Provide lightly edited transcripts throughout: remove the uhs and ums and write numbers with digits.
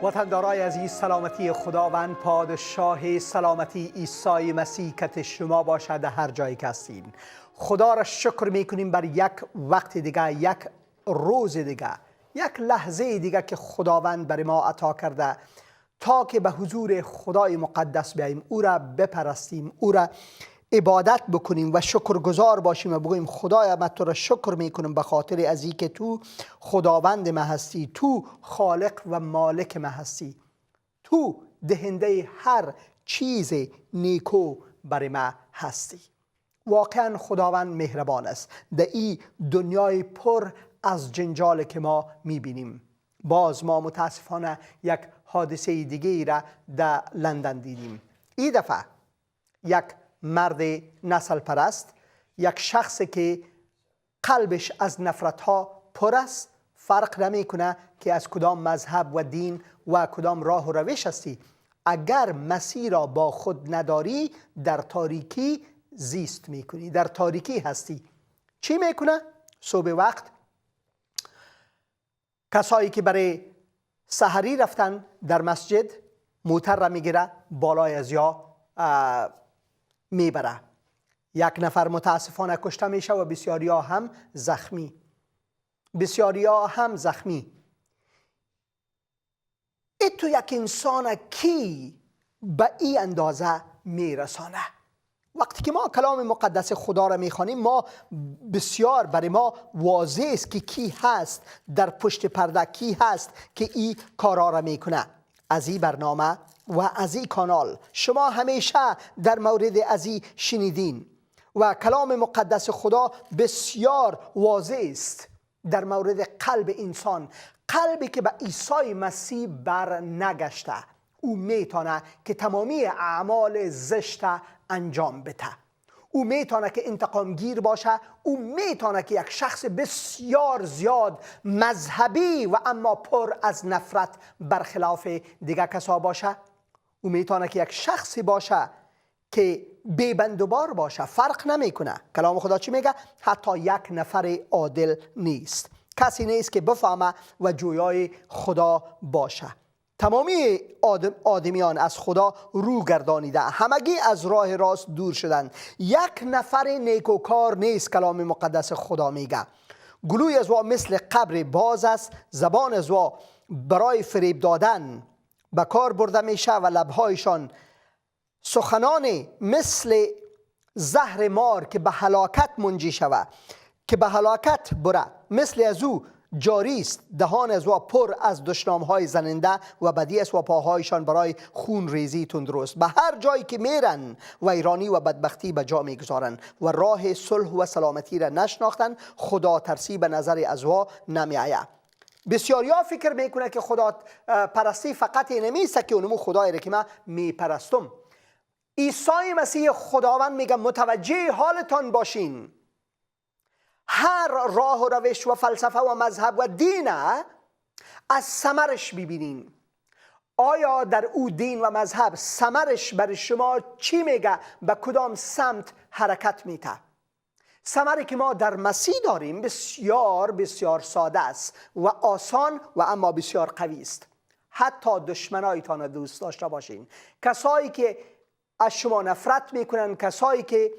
وطندارای عزیز، سلامتی خداوند پادشاه سلامتی عیسی مسیح کت شما باشد هر جایی که هستین. خدا را شکر میکنیم بر یک وقت دیگه، یک روز دیگه، یک لحظه دیگه که خداوند بر ما عطا کرده تا که به حضور خدای مقدس بیاییم، او را بپرستیم، او را عبادت بکنیم و شکرگزار باشیم و بگوییم خدایا من تو را شکر میکنم به خاطر از اینکه تو خداوند ما هستی، تو خالق و مالک ما هستی، تو دهنده هر چیز نیکو بر ما هستی. واقعا خداوند مهربان است. در این دنیای پر از جنجال که ما میبینیم، باز ما متاسفانه یک حادثه دیگه ای را در لندن دیدیم. این دفعه یک مرد نسل پرست، یک شخصی که قلبش از نفرت ها پر است، فرق نمی کنه که از کدام مذهب و دین و کدام راه و روش هستی، اگر مسیح را با خود نداری در تاریکی زیست میکنی، در تاریکی هستی. چی میکنه؟ صبح وقت کسایی که برای سحری رفتن در مسجد موتر را میگیره، بالای از یا میبره. یک نفر متاسفانه کشته میشه و بسیاری ها هم زخمی. ای تو یک انسان کی به این اندازه میرسانه؟ وقتی که ما کلام مقدس خدا را میخوانیم، ما بسیار برای ما واضح است که کی هست در پشت پرده، کی هست که این کارا را میکنه. از این برنامه و از این کانال شما همیشه در مورد از این شنیدین و کلام مقدس خدا بسیار واضح است در مورد قلب انسان. قلبی که به عیسی مسیح بر نگشته، او میتونه که تمامی اعمال زشت انجام بده. او میتونه که انتقام گیر باشه. او میتونه که یک شخص بسیار زیاد مذهبی و اما پر از نفرت برخلاف دیگه کسا باشه. او میتونه که یک شخصی باشه که بی‌بندوبار باشه، فرق نمیکنه. کلام خدا چی میگه؟ حتی یک نفر عادل نیست، کسی نیست که بفهمه و جویای خدا باشه. تمامی آدمیان از خدا رو گردانیده، همگی از راه راست دور شدند، یک نفر نیکوکار نیست. کلام مقدس خدا میگه گلوی از او مثل قبر باز است، زبان از او برای فریب دادن به کار برده میشه و لبهایشان سخنان مثل زهر مار که به هلاکت منجی شود، که به هلاکت بره، مثل از او جاری است. دهان از او پر از دشنامهای زننده و بدی است و پاهایشان برای خون ریزی تندرست. به هر جایی که میرن ویرانی و بدبختی به جا میگذارن و راه صلح و سلامتی را نشناختن. خدا ترسی به نظر از او نمیآید. بسیاری ها فکر میکنه که خدا پرستی فقط نمیست که اونمو خدایی را که من میپرستم. عیسی مسیح خداوند میگه متوجه حالتان باشین. هر راه و روش و فلسفه و مذهب و دین از ثمرش ببینین. آیا در او دین و مذهب ثمرش برای شما چی میگه؟ به کدام سمت حرکت میته؟ ثمری که ما در مسیح داریم بسیار بسیار ساده است و آسان و اما بسیار قوی است. حتی دشمنایتان دوست داشته باشین، کسایی که از شما نفرت میکنن، کسایی که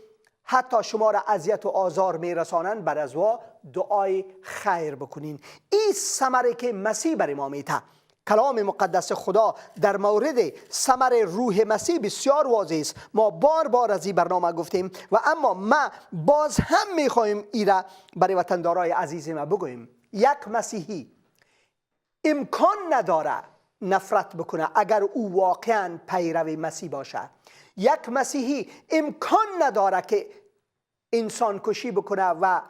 حتی شما را اذیت و آزار میرسانند، بر از او دعای خیر بکنین. این ثمری که مسیح برای ما میده. کلام مقدس خدا در مورد ثمر روح مسیح بسیار واضح است. ما بار بار از این برنامه گفتیم و اما ما باز هم میخوایم ایره برای وطندارای عزیز ما بگویم. یک مسیحی امکان نداره نفرت بکنه اگر او واقعا پیرو مسیح باشه. یک مسیحی امکان نداره که انسان کشی بکنه و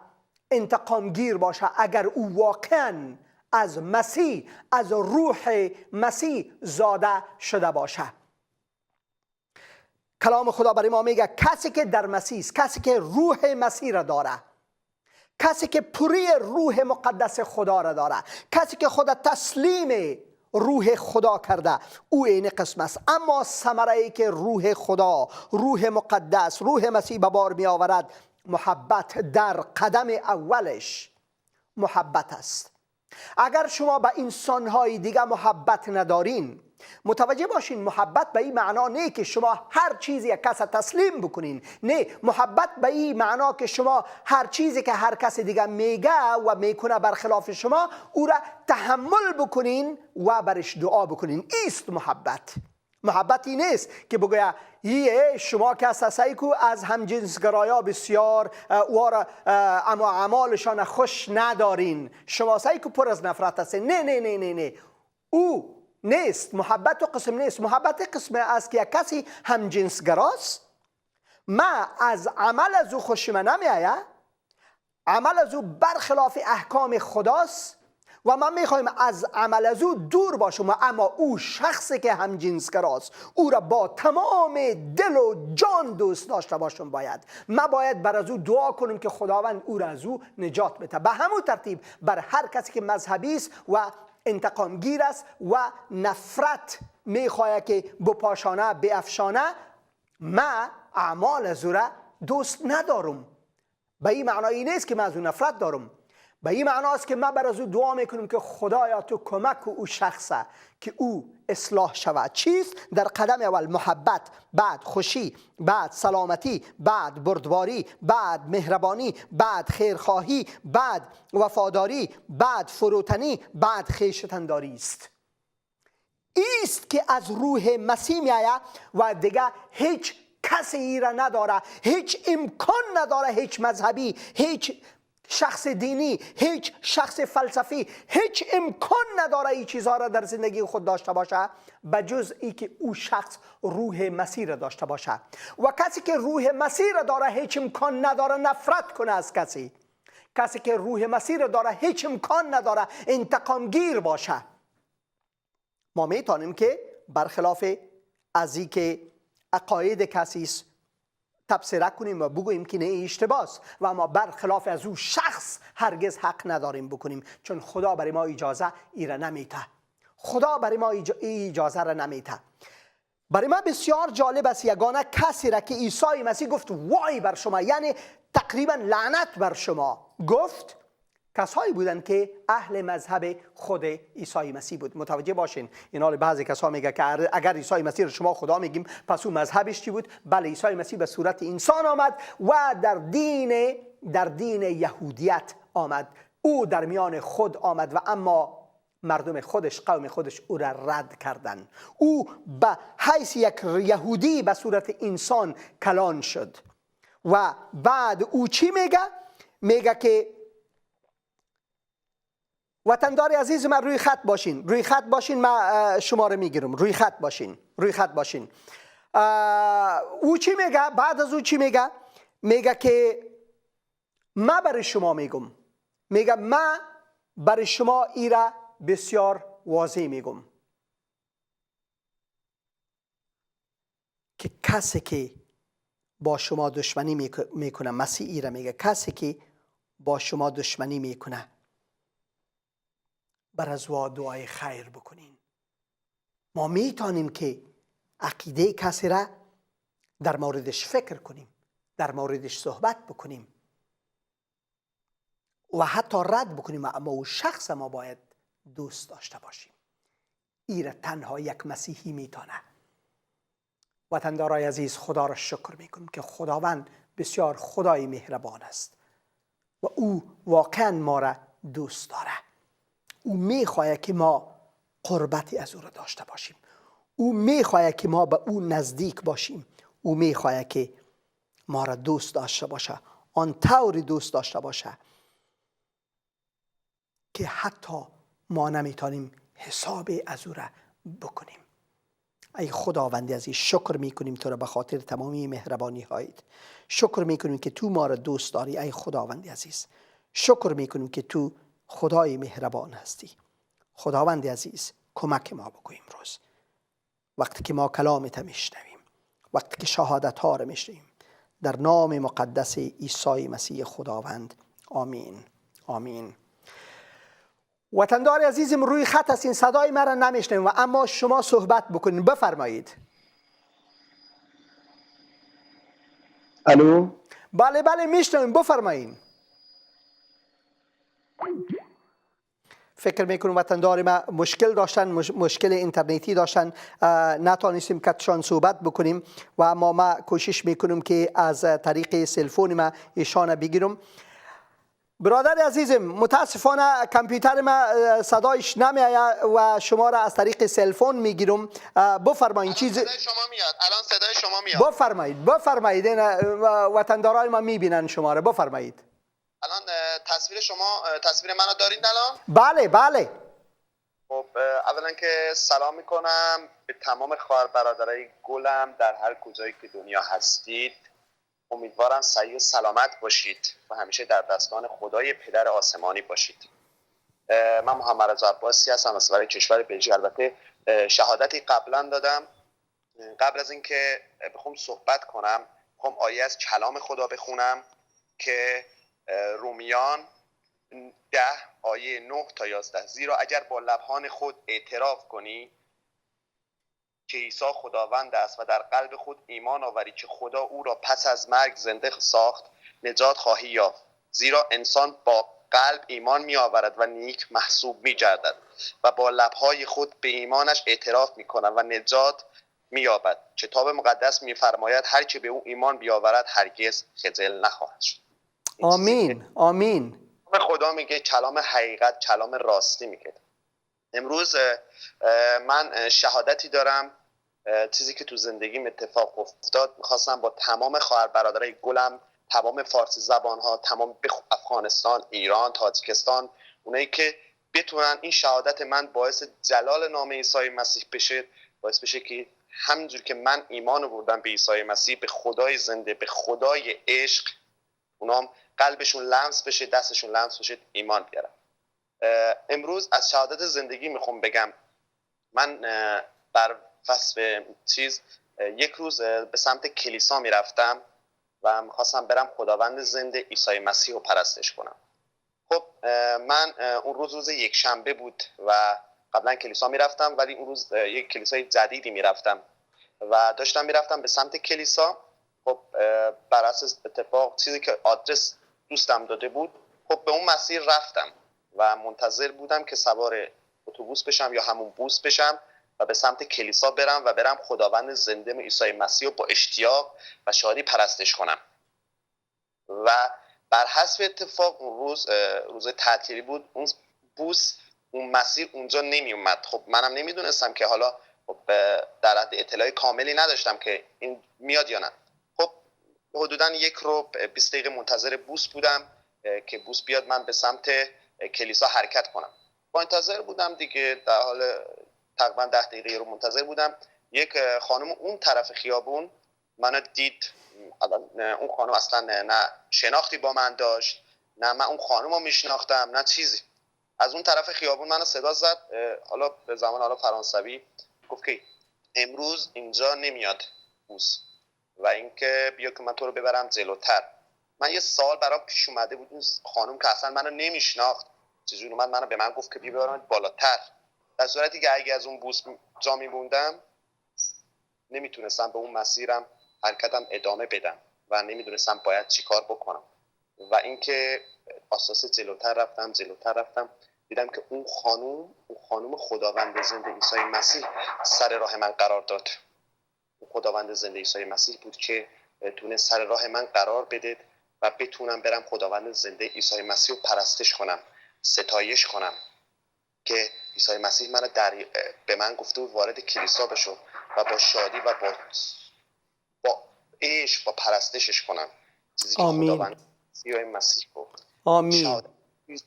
انتقام گیر باشه اگر او واقعا از مسیح، از روح مسیح زاده شده باشه. کلام خدا برای ما میگه کسی که در مسیح است، کسی که روح مسیح را داره، کسی که پوری روح مقدس خدا را داره، کسی که خدا تسلیم روح خدا کرده، او این قسم است. اما ثمره‌ای که روح خدا، روح مقدس، روح مسیح به بار می آورد، محبت در قدم اولش محبت است. اگر شما به انسانهای دیگه محبت ندارین، متوجه باشین محبت به این معنا نه که شما هر چیزی یک کس تسلیم بکنین. نه، محبت به این معنا که شما هر چیزی که هر کس دیگه میگه و میکنه برخلاف شما او را تحمل بکنین و برش دعا بکنین. ایست محبت. محبتی نیست که بگویه یه شما که هستید که از همجنسگرایا بسیار وارا اما اعمالشان خوش ندارین، شما سعی که پر از نفرت هستین. نه نه نه نه نه، او نیست. محبت و قسم نیست. محبت قسم است که یک کسی همجنسگراست، ما از عمل از او خوشم نمیآید، عمل از او برخلاف احکام خداست و ما میخوایم از عمل از او دور باشیم. اما او شخصی که همجنسگراست او را با تمام دل و جان دوست داشته باشیم. ما باید بر از او دعا کنیم که خداوند او را از او نجات بده. به همون ترتیب بر هر کسی که مذهبی است و انتقامگیر است و نفرت میخواهد که بپاشانه بیفشانه، ما اعمال از او را دوست ندارم. به این معنی نیست که من از او نفرت دارم. به این معناست که ما بر از او دعا میکنیم که خدایا تو کمک او شخصه که او اصلاح شود. چیست؟ در قدم اول محبت، بعد خوشی، بعد سلامتی، بعد بردباری، بعد مهربانی، بعد خیرخواهی، بعد وفاداری، بعد فروتنی، بعد خویشتنداری است. ایست که از روح مسیح میآید و دیگه هیچ کسی ای را نداره، هیچ امکان نداره، هیچ مذهبی، هیچ شخص دینی، هیچ شخص فلسفی، هیچ امکان نداره این چیزها را در زندگی خود داشته باشه بجز ای که او شخص روح مسیح را داشته باشه. و کسی که روح مسیح را داره هیچ امکان نداره نفرت کنه از کسی. کسی که روح مسیح را داره هیچ امکان نداره انتقامگیر باشه. ما میتونیم که برخلاف از این که عقاید کسی تبصره کنیم و بگوییم که نه اشتباه است، و ما برخلاف از او شخص هرگز حق نداریم بکنیم، چون خدا برای ما اجازه ای را نمیده. خدا برای ما اجازه را نمیده. برای ما بسیار جالب است یگانه کسی را که عیسی مسیح گفت وای بر شما، یعنی تقریبا لعنت بر شما، گفت کسایی بودن که اهل مذهب خود عیسی مسیح بود. متوجه باشین این حال بعضی کسا میگه که اگر عیسی مسیح رو شما خدا میگیم پس او مذهبش چی بود؟ بله، عیسی مسیح به صورت انسان آمد و در دین یهودیت آمد. او در میان خود آمد و اما مردم خودش، قوم خودش او را رد کردن. او به حیث یک یهودی به صورت انسان کلان شد و بعد او چی میگه؟ میگه که وطندار عزیز من روی خط باشین، روی خط باشین، من شما رو میگیرم، روی خط باشین، روی خط باشین. او چی میگه؟ بعد از او چی میگه؟ میگه که من برای شما میگم، میگه من برای شما ایره بسیار واضح میگم که کسی که با شما دشمنی میکنه، مسیح ایره میگه کسی که با شما دشمنی میکنه بر از او دعای خیر بکنین. ما میتونیم که عقیده کسی را در موردش فکر کنیم، در موردش صحبت بکنیم و حتی رد بکنیم، اما او شخص ما باید دوست داشته باشیم. این را تنها یک مسیحی میتونه. وطندارای عزیز، خدا را شکر میکنم که خداوند بسیار خدای مهربان است و او واقعا ما را دوست داره. او میخواهد که ما قربتی از او را داشته باشیم. او میخواهد که ما به او نزدیک باشیم. او میخواهد که ما را دوست داشته باشه، آن طوری دوست داشته باشه که حتی ما نمیتونیم حساب از او را بکنیم. ای خداوند عزیز، شکر میکنیم تو را به خاطر تمامی مهربانی هایت. شکر میکنیم که تو ما را دوست داری. ای خداوند عزیز، شکر میکنیم که تو خدای مهربان هستی. خداوند عزیز، کمک ما بگو امروز وقتی که ما کلامت میشنویم، وقتی که شهادت ها رو میشنویم، در نام مقدس عیسی مسیح خداوند، آمین آمین. وطندار عزیزم روی خط هستین، صدای مرا نمیشنویم و اما شما صحبت بکنین. بفرمایید. الو. بله بله میشنویم، بفرمایید. فکر میکنم وطندار ما مشکل داشتن، مشکل اینترنتی داشتن، نتونستیم کتشان صحبت بکنیم و اما ما کوشش میکنم که از طریق سلفون ما ایشان بگیرم. برادر عزیزم، متاسفانه کامپیوتر ما صدایش نمیآید و شما را از طریق سلفون میگیرم. بفرمایید چیز صدای شما میاد. الان صدای شما میاد. بفرمایید وطندارای ما میبینن شما را. بفرمایید. الان تصویر منو دارید الان؟ بله بله. خب اولا که سلام میکنم به تمام خواهر برادرای گلم در هر کجایی که دنیا هستید. امیدوارم صحیح و سلامت باشید و همیشه در دستان خدای پدر آسمانی باشید. من محمد رضا عباسی هستم از کشور بلژیک. البته شهادتی قبلا دادم. قبل از اینکه بخوام صحبت کنم بخوام آیه از کلام خدا بخونم که رومیان 10 آیه 9 تا 11: زیرا اگر با لبان خود اعتراف کنی که عیسی خداوند است و در قلب خود ایمان آوری که خدا او را پس از مرگ زنده ساخت، نجات خواهی یافت. زیرا انسان با قلب ایمان می آورد و نیک محسوب می گردد و با لبهای خود به ایمانش اعتراف می کند و نجات می یابد. کتاب مقدس می فرماید هر که به او ایمان بیاورد هرگز خجل نخواهد شد. آمین آمین. خدا میگه کلام حقیقت، کلام راستی میگه. امروز من شهادتی دارم، چیزی که تو زندگیم اتفاق افتاد. میخواستم با تمام خواهر برادرای گلم، تمام فارسی زبان ها، تمام افغانستان، ایران، تاجیکستان، اونایی که بتونن این شهادت من باعث جلال نام عیسی مسیح بشه، باعث بشه که همینجور که من ایمان آوردم به عیسی مسیح، به خدای زنده، به خدای عشق، اونام قلبشون لمس بشه، دستشون لمس بشه، ایمان بیارن. امروز از شهادت زندگی میخوام بگم. من بر فصل یک روز به سمت کلیسا میرفتم و میخواستم برم خداوند زنده عیسی مسیح رو پرستش کنم. خب من اون روز یک شنبه بود و قبلا کلیسا میرفتم، ولی اون روز یک کلیسای جدیدی میرفتم و داشتم میرفتم به سمت کلیسا. خب بر اساس اتفاق چیزی که آدرس دوستم داده بود، خب به اون مسیر رفتم و منتظر بودم که سوار اتوبوس بشم یا همون بوس بشم و به سمت کلیسا برم خداوند زنده عیسی مسیح رو با اشتیاق و شادی پرستش کنم. و بر حسب اتفاق اون روز تعطیلی بود، اون بوس، اون مسیر اونجا نمی اومد. خب منم نمیدونستم که حالا در حد اطلاع کاملی نداشتم که این میاد یا نه. خب حدوداً 1:20 دقیقه منتظر بوس بودم که بوس بیاد من به سمت کلیسا حرکت کنم. منتظر بودم دیگه، در حال تقریبا 10 دقیقه رو منتظر بودم. یک خانم اون طرف خیابون منو دید. اون خانم اصلا نه شناختی با من داشت، نه من اون خانم رو میشناختم، نه چیزی. از اون طرف خیابون منو صدا زد، حالا به زمان فرانسوی، گفت که امروز اینجا نمیاد بوس و اینکه بیا که من تو رو ببرم جلوتر. من یه سال برام پیش اومده بود، اون خانم که اصلا منو نمیشناخت چجوری اومد منو به من گفت که بیا ببرم بالاتر، در صورتی که اگه از اون بوس جا میموندم نمیتونستم به اون مسیرم حرکتم ادامه بدم و نمیدونستم باید چی کار بکنم. و اینکه اساس جلوتر رفتم دیدم که اون خانوم خداوند زنده عیسی مسیح سر راه من قرار داد. خداوند زنده عیسی مسیح بود که تونست سر راه من قرار بده و بتونم برم خداوند زنده عیسی مسیح رو پرستش کنم، ستایش کنم که عیسی مسیح منو به من گفته بود وارد کلیسا بشو و با شادی و با عشق با پرستشش کنم، چیزی که خداوند عیسی مسیح گفت. آمین.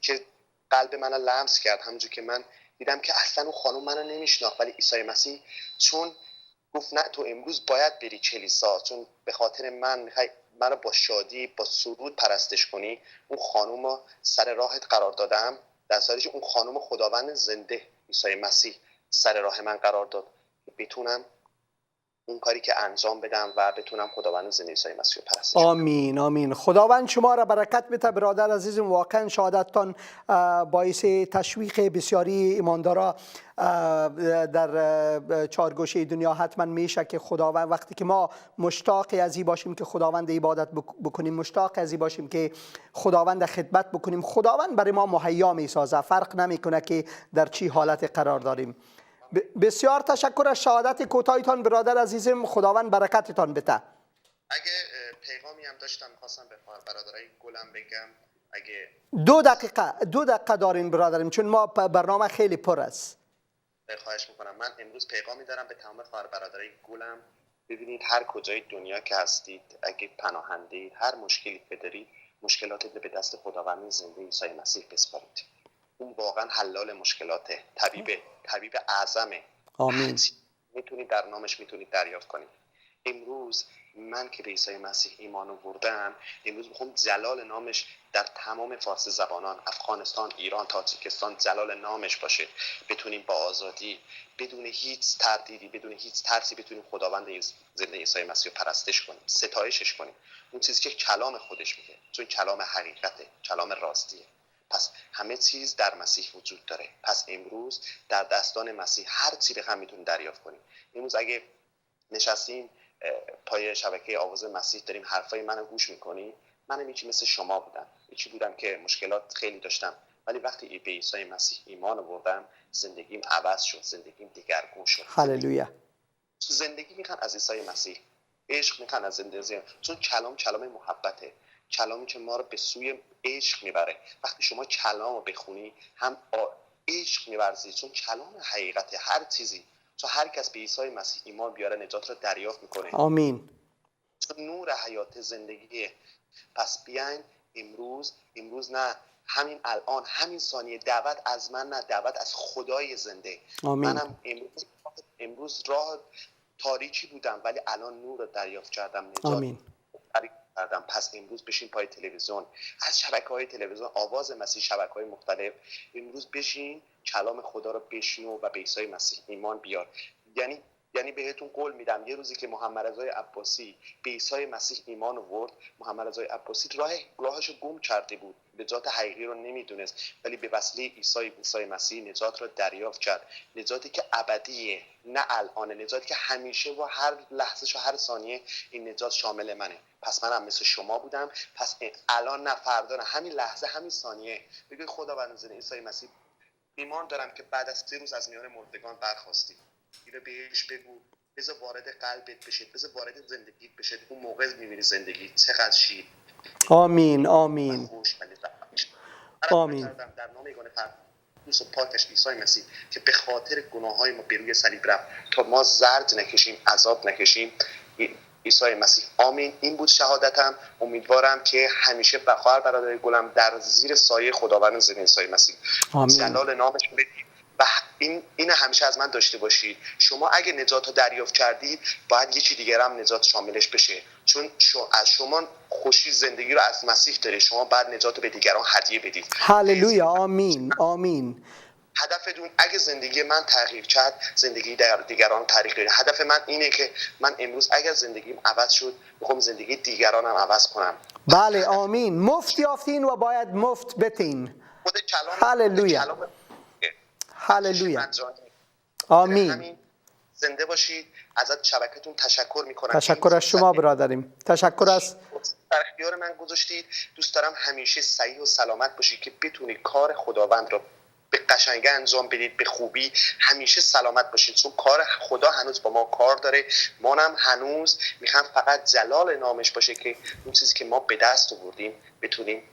که قلب منو لمس کرد، همونجور که من دیدم که اصلا اون خانم منو نمیشناخت، ولی عیسی مسیح چون گفت نه تو امروز باید بری کلیسا، چون به خاطر منو با شادی با سرود پرستش کنی، اون خانم رو سر راهت قرار دادم. در صورتی که اون خانم خداوند زنده عیسی مسیح سر راه من قرار داد که بتونم اون کاری که انجام بدم و بتونم خداوند زنده عیسی مسیح رو پرستش. آمین آمین. خداوند شما را برکت بده برادر عزیزم. واقعا شهادتتان باعث تشویق بسیاری ایماندارا در چارگوشه دنیا حتما میشه که خداوند وقتی که ما مشتاق از این باشیم که خداوند عبادت بکنیم، مشتاق از این باشیم که خداوند خدمت بکنیم، خداوند برای ما مهیا میسازه، فرق نمیکنه که در چی حالت قرار داریم. بسیار تشکر از شهادت کوتاهیتان برادر عزیزم. خداوند برکتتان بده. اگه پیغامی هم داشتم می‌خواستم به برادرای گلم بگم. اگه 2 دقیقه دارین برادرم، چون ما برنامه خیلی پر است. خواهش میکنم. من امروز پیغامی دارم به تمام خواهر برادرای گلم. ببینید هر کجای دنیا که هستید، اگه پناهنده اید، هر مشکلی که دارید، مشکلاتت به دست خداوند زنده عیسی مسیح بسپارید. اون واقعا حلال مشکلاته، طبیب اعظمه. آمین. میتونید در نامش میتونید دریافت کنید. امروز من که به عیسی مسیح ایمان آوردم، امروز میخوام جلال نامش در تمام فارسی زبانان، افغانستان، ایران، تاجیکستان جلال نامش باشه. بتونیم با آزادی، بدون هیچ تردیدی، بدون هیچ ترسی بتونیم خداوند زنده عیسی مسیح پرستش کنیم، ستایشش کنیم. اون چیزی که کلام خودش میگه، چون کلام حقیقته، کلام راستیه. پس همه چیز در مسیح وجود داره. پس امروز در دستان مسیح هر چی بخوایم میتونیم دریافت کنیم. امروز اگه نشستیم پای شبکه آواز مسیح داریم حرفای منو گوش میکنی، منم یکی مثل شما بودم، یکی بودم که مشکلات خیلی داشتم، ولی وقتی به عیسی مسیح ایمان آوردم زندگیم عوض شد، زندگیم دیگرگون شد. هللویا. زندگی میخوان از عیسی مسیح، عشق میخوان از زندگی، چون کلام محبته، کلامی که ما رو به سوی عشق میبره. وقتی شما کلام رو بخونی هم عشق میورزی، چون کلام حقیقته. هر چیزی، چون هر کس به عیسی مسیح ایمان بیاره نجات رو دریافت میکنه. آمین. چون نور حیات زندگیه. پس بیاین امروز نه، همین الان، همین ثانیه، دعوت از من نه، دعوت از خدای زنده. آمین. منم امروز راه تاریکی بودم، ولی الان نور رو دریافت کردم، نجات آمین. کردم. پس امروز بشین پای تلویزیون، از شبکه‌های تلویزیون، آواز مسیح، شبکه‌های مختلف، امروز بشین کلام خدا رو بشنو و به عیسی مسیح ایمان بیار. یعنی بهتون قول میدم یه روزی که محمد رضا عباسی به عیسی مسیح ایمان آورد، محمد رضا عباسی راهش گم کرده بود، نجات حقیقی رو نمیدونست، ولی به وسیله عیسی مسیح نجات رو دریافت کرد. نجاتی که ابدیه، نه الان، نجاتی که همیشه و هر لحظه و هر ثانیه این نجات شامل منه. پس منم مثل شما بودم، پس الان نه، فردا نه، همین لحظه، همین ثانیه بگید خداوند زنده عیسی مسیح، ایمان دارم که بعد از 3 روز از میان مردگان برخاستی. اینو بهش بگو، بذار وارد قلبت بشه، بذار وارد زندگیت بشه. اون موقع می‌بینی زندگی چقدر شیر. آمین آمین آمین. در نام یگانه پرستش و پاکش عیسی مسیح که به خاطر گناه‌های ما بر روی صلیب رفت تا ما زرد نکشیم، عذاب نکشیم. عیسی مسیح. آمین. این بود شهادتم. امیدوارم که همیشه بخواهر برادر گلم در زیر سایه خداوند زنده عیسی مسیح جلال نامش بدید و این همیشه از من داشته باشید. شما اگه نجات رو دریافت کردید، باید یکی دیگر هم نجات شاملش بشه، چون از شما خوشی زندگی رو از مسیح داره. شما باید نجات رو به دیگران هدیه بدید. هللویا. آمین آمین. هدفتون اگه زندگی من تغییر کرد، زندگی دیگران تغییر کنه. هدف من اینه که من امروز اگر زندگیم عوض شد، میخوام زندگی دیگرانم عوض کنم. بله آمین. مفت یافتین و باید مفت بتین. هللویا. هللویا. آمین. زنده باشید. ازت شبکتون تشکر میکنم. تشکر از شما برادریم. تشکر از در اختیار من گذاشتید. دوست دارم همیشه صحیح و سلامت باشید که بتونید کار خداوند رو به قشنگی انجام بدید، به خوبی. همیشه سلامت باشید، چون کار خدا هنوز با ما کار داره. ما هم هنوز میخوام فقط جلال نامش باشه که اون چیزی که ما به دست آوردیم بتونیم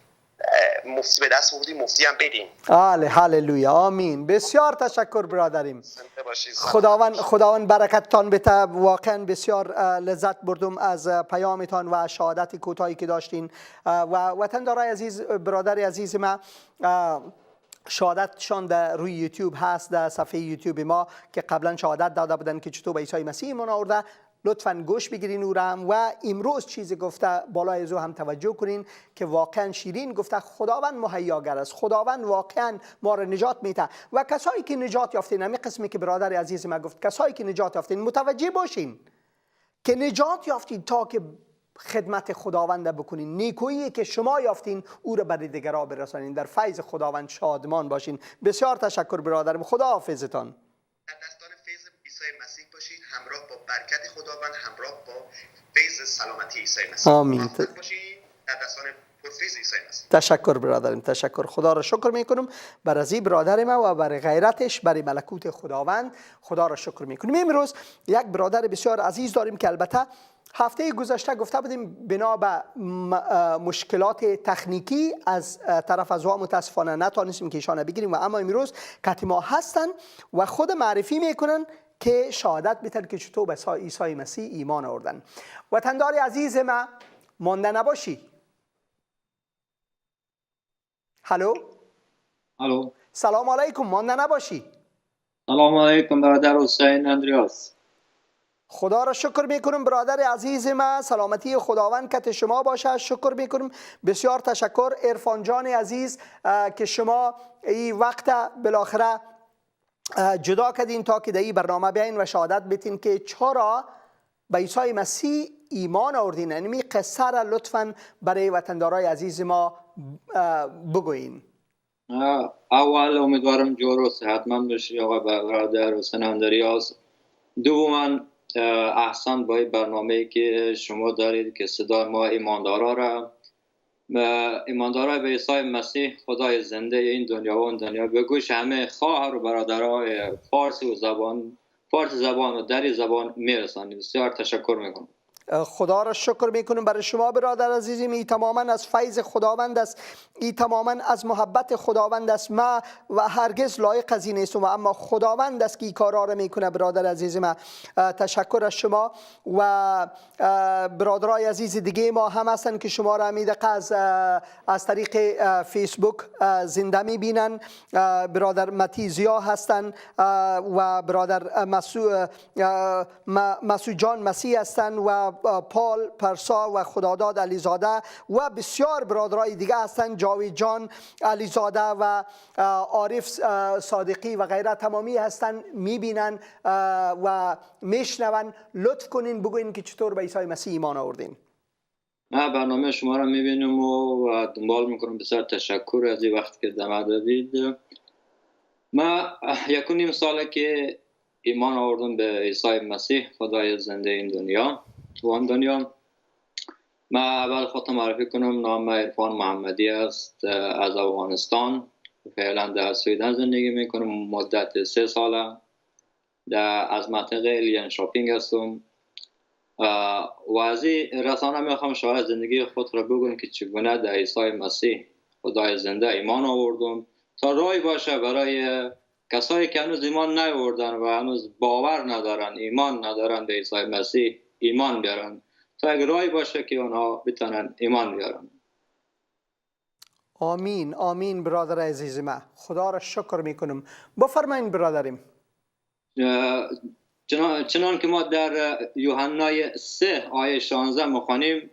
مفتی به دست آوردیم، مفتی هم بدیم. بله. هللویا. آمین. بسیار تشکر برادریم. خداوند برکتتان بده. واقعا بسیار لذت بردم از پیامتان و شهادت کوتاهی که داشتین. و وطندارای عزیز، برادر عزیز ما، شهادتشان در روی یوتیوب هست، در صفحه یوتیوب ما که قبلا شهادت داده بودن که چطور به عیسی مسیح ایمان آورده. لطفاً گوش بگیرین او را هم و امروز چیزی گفته بالای از او هم توجه کنین که واقعا شیرین گفته خداوند مهیاگر است، خداوند واقعا ما را نجات میده. و کسایی که نجات یافتین، همین قسمی که برادر عزیز ما گفت، کسایی که نجات یافتین متوجه باشین که نجات یافتید تا که خدمت خداوند بکنین، نیکویی که شما یافتین او را برای دیگران برسانین. در فیض خداوند شادمان باشین. بسیار تشکر برادرم، خدا حافظتان. در دستان فیض عیسی مسیح باشید، همراه با برکت خداوند، همراه با فیض سلامتی عیسی مسیح. آمین. موفق باشید در دستان پرفیض عیسی مسیح. تشکر برادرم، تشکر. خدا را شکر میکنم بر از این برادر ما و بر غیرتش برای ملکوت خداوند. خدا را شکر میکنیم. امروز یک برادر بسیار عزیز داریم که البته هفته گذشته گفته بودیم بنا به مشکلات تکنیکی از طرف از او متاسفانه نتونستیم که ایشان بگیریم، و اما امروز کتی ما هستن و خود معرفی میکنن که شهادت بدن که چطور به عیسی مسیح ایمان آوردن. وطندار عزیز ما مانده نباشی. هلو. سلام علیکم، مانده نباشی. سلام علیکم برادر حسین اندریاس. خدا را شکر میکنم برادر عزیز ما، سلامتی خداوند کت شما باشه. شکر میکنم، بسیار تشکر. عرفان جان عزیز که شما این وقت بالاخره جدا کردین تا که در این برنامه بیاین و شهادت بتین که چرا به عیسی مسیح ایمان آوردین. یعنی قصه را لطفاً برای وطندارای عزیز ما بگوین. اول امیدوارم جور و صحتمند باشی آقا برادر حسین اندریاس. دوما احسان با این برنامه‌ای که شما دارید که صدای ما ایماندارا را به عیسی مسیح خدای زنده این دنیا و اون دنیا به گوش همه خواهر و برادرای فارس زبان و دری زبان میرسانید. بسیار تشکر میکنم. خدا را شکر میکنم برای شما برادر عزیزم. این تماما از فیض خداوند است، این تماما از محبت خداوند است. ما و هرگز لایق از این نیستم، اما خداوند است که این کارا را میکنه. برادر عزیزم تشکر از شما و برادرای عزیز دیگه ما هم هستن که شما را میدقه از طریق فیسبوک زنده میبینن. برادر متی زیا هستن و برادر مسعود جان مسیح هستن و پال پرسا و خداداد علیزاده و بسیار برادرای دیگه هستن، جاوید جان علیزاده و عارف صادقی و غیره. تمامی هستن، میبینن و میشنون. لطف کنین بگوین که چطور به عیسی مسیح ایمان آوردین. من برنامه شما را میبینم و دنبال میکنم. بسیار تشکر از این وقت که دم دادید. من 1.5 ساله که ایمان آوردم به عیسی مسیح خدای زنده این دنیا و آن دنیا. من اول خودم معرفی کنم. نام عرفان محمدی است، از افغانستان. فعلا در سویدن زندگی میکنم. مدت 3 ساله از منطقه لین شاپینگ هستم و از این رسانه میخوام شاید زندگی خود را بگویم که چگونه در عیسی مسیح خدای زنده ایمان آوردم تا راهی باشه برای کسایی که هنوز ایمان نیاوردن و هنوز باور ندارن، ایمان ندارن به عیسی مسیح ایمان بیارن، تا یک راهی باشه که اونها بتونن ایمان بیارن. آمین آمین. برادر عزیز من خدا را شکر میکنم. بفرمایید برادرم. چنان که ما در یوحنای 3 آیه 16 میخوانیم.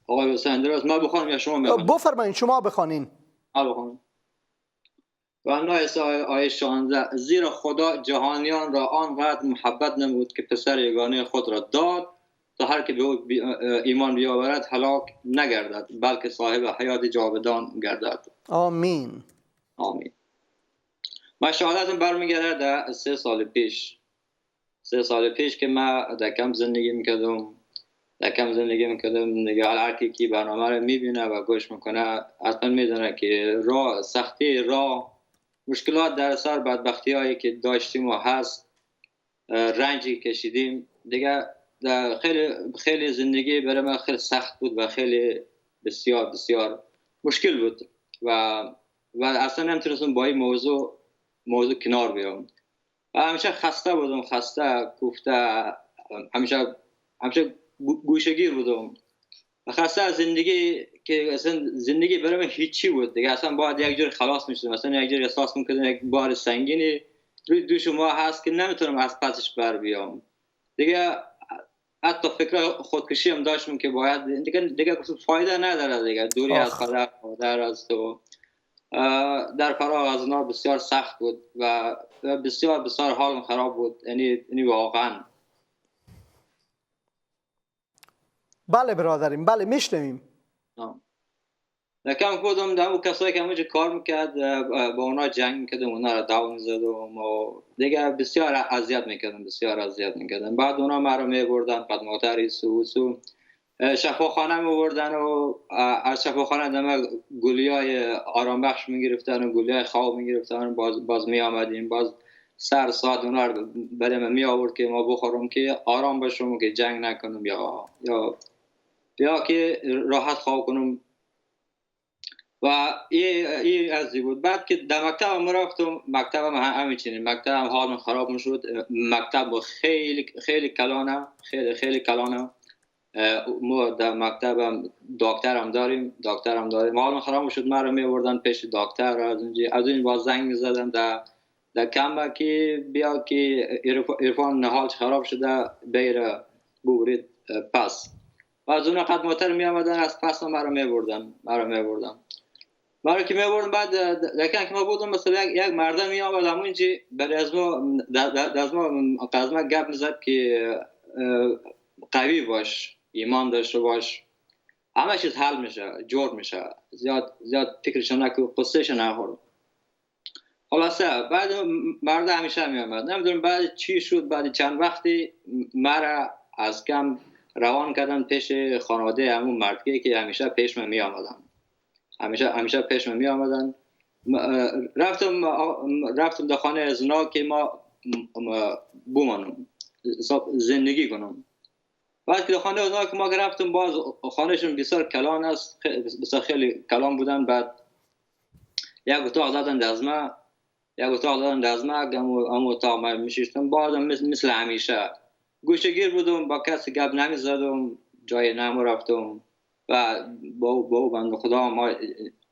آقای حسین اندریاس ما بخوانیم یا شما میخوانید؟ بفرمایید شما بخوانین. بخوانیم. یوحنای 3 آیه 16: زیرا خدا جهانیان را آنقدر محبت نمود که پسر یگانه خود را داد تا هر که به او ایمان بیاورد هلاک نگردد بلکه صاحب حیات جاودان گردد. آمین آمین. من شهادتم برمیگرده در 3 سال پیش. 3 سال پیش که من در کمپ زندگی میکردم. دیگه هر کی برنامه رو میبینه و گوش میکنه اصلا میدونه که سختی راه، مشکلات در سر، بدبختی هایی که داشتیم و هست، رنجی کشیدیم دیگه. خیلی زندگی برای من خیلی سخت بود و خیلی بسیار بسیار مشکل بود و اصلا نمیتونستم با این موضوع کنار بیام. همیشه خسته بودم، کوفته، همیشه گوشه‌گیر بودم. خسته از زندگی که اصلا زندگی برای من هیچی بود دیگه. اصلا باید یک جور خلاص میشدم. اصلا یک جور احساس میکردم یک بار سنگینی روی دوش ما هست که نمیتونم از پسش بر بیام دیگه. حتی فکر خودکشی هم داشتم که باید دیگه فایده نداره دیگه. دوری از پدر مادر از تو در فراغ از اونا بسیار سخت بود و بسیار بسیار حالم خراب بود. یعنی واقعا بله برادریم، بله میشنویم. کم بودم در اون کسایی که همونجا کار میکرد با اونا جنگ میکردم، اونا را داو میزدم و دیگه بسیار اذیت میکردم. بعد اونا مرا میبردن خدماتر سو شفاخانه میبردن و از شفاخانه دم گلیای آرام بخش میگرفتن و گلیای خواب میگرفتن. باز میآمدیم، باز سر ساعت اونا رو برای من می آورد که ما بخورم که آرام باشم، که جنگ نکنم یا که راحت خواب کنم. و این از بود. بعد که در مکتب ما رفتم، مکتبم همین مکتبم حال خراب میشد. مکتب خیلی خیلی کلانه، خیلی کلانه. ما در مکتبم دکترم داریم حال خراب میشد، مرا میبردن پیش دکتر. از این باز زنگ میزدن در کمبه که بیا که عرفان حالش خراب شده بیر بورید پس. و از اون خدماتر می آمدن، از پس مرا میبردن. مرا که میبردن، بعد لکن که ما بودم مثلا یک مردم می آمد همونجا برای از ما گپ میزد که قوی باش، ایمان داشته باش، همه چیز حل میشه، جور میشه، زیاد فکرش نکن، قصهش نخور. خلاصه بعد مرد همیشه می آمد. نمیدونم بعد چی شد، بعد چند وقتی مرا از کم روان کردن پیش خانواده همون مردی که همیشه پیش من می آمدن. همیشه پیش من می آمدن. رفتم در خانه از اونا که ما بمانم، زندگی کنم. بعد که در خانه از اونا که ما رفتم، باز خانهشون بسیار کلان است، بسیار خیلی کلان بودن. بعد یک اتاق دادن از ما همون اتاق ما میشیشتم. بعدم مثل همیشه گوشه‌گیر بودم، با کسی گپ نمیزدم، جای نمو رفتم و با بنده خدا ما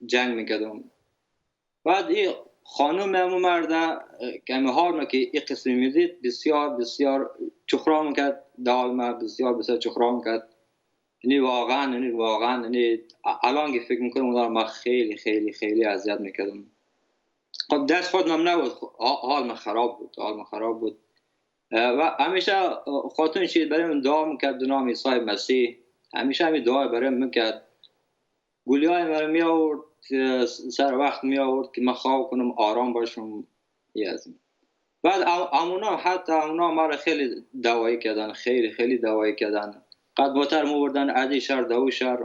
جنگ میکردم. بعد این خانم همون مرده که همه حال ما که این قسمی میدید بسیار چخرا میکرد، دال ما بسیار چخرا میکرد. یعنی واقعا الان که فکر میکنم اونا ما خیلی خیلی خیلی اذیت میکردم. خب دست خودم نبود، حال ما خراب بود. و همیشه خاتون شید برای من دعا میکرد به نام عیسی مسیح. همیشه همین دعا برای من میکرد. گلیای مرا می آورد، سر وقت می آورد که من خواب کنم، آرام باشم. بعد اونا مرا خیلی دعایی کردن، خیلی دعایی کردن. قدمتر مو بردن عدی شهر دو شهر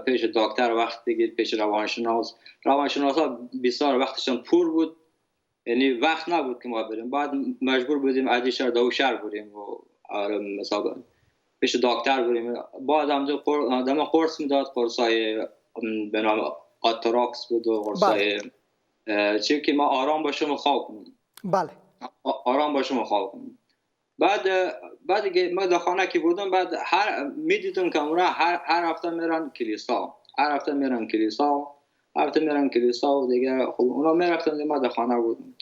پیش دکتر، وقت بگیر پیش روانشناس ها بسیار وقتشان پر بود، یعنی وقت نبود که ما بریم. بعد مجبور بودیم عدی شهر دو شهر بریم و مثلا پیش دکتر بریم. بعد هم قرص میداد، قرصای به نام آتراکس بود و قرصای چی که ما آرام باشم و خواب کنیم. بله آرام باشم و خواب کنیم. بعد که ما در خانه که بودم، بعد میدیدم که اونا هر هفته میرن کلیسا و دیگه خب اونا میرفتن، ما در خانه بودم.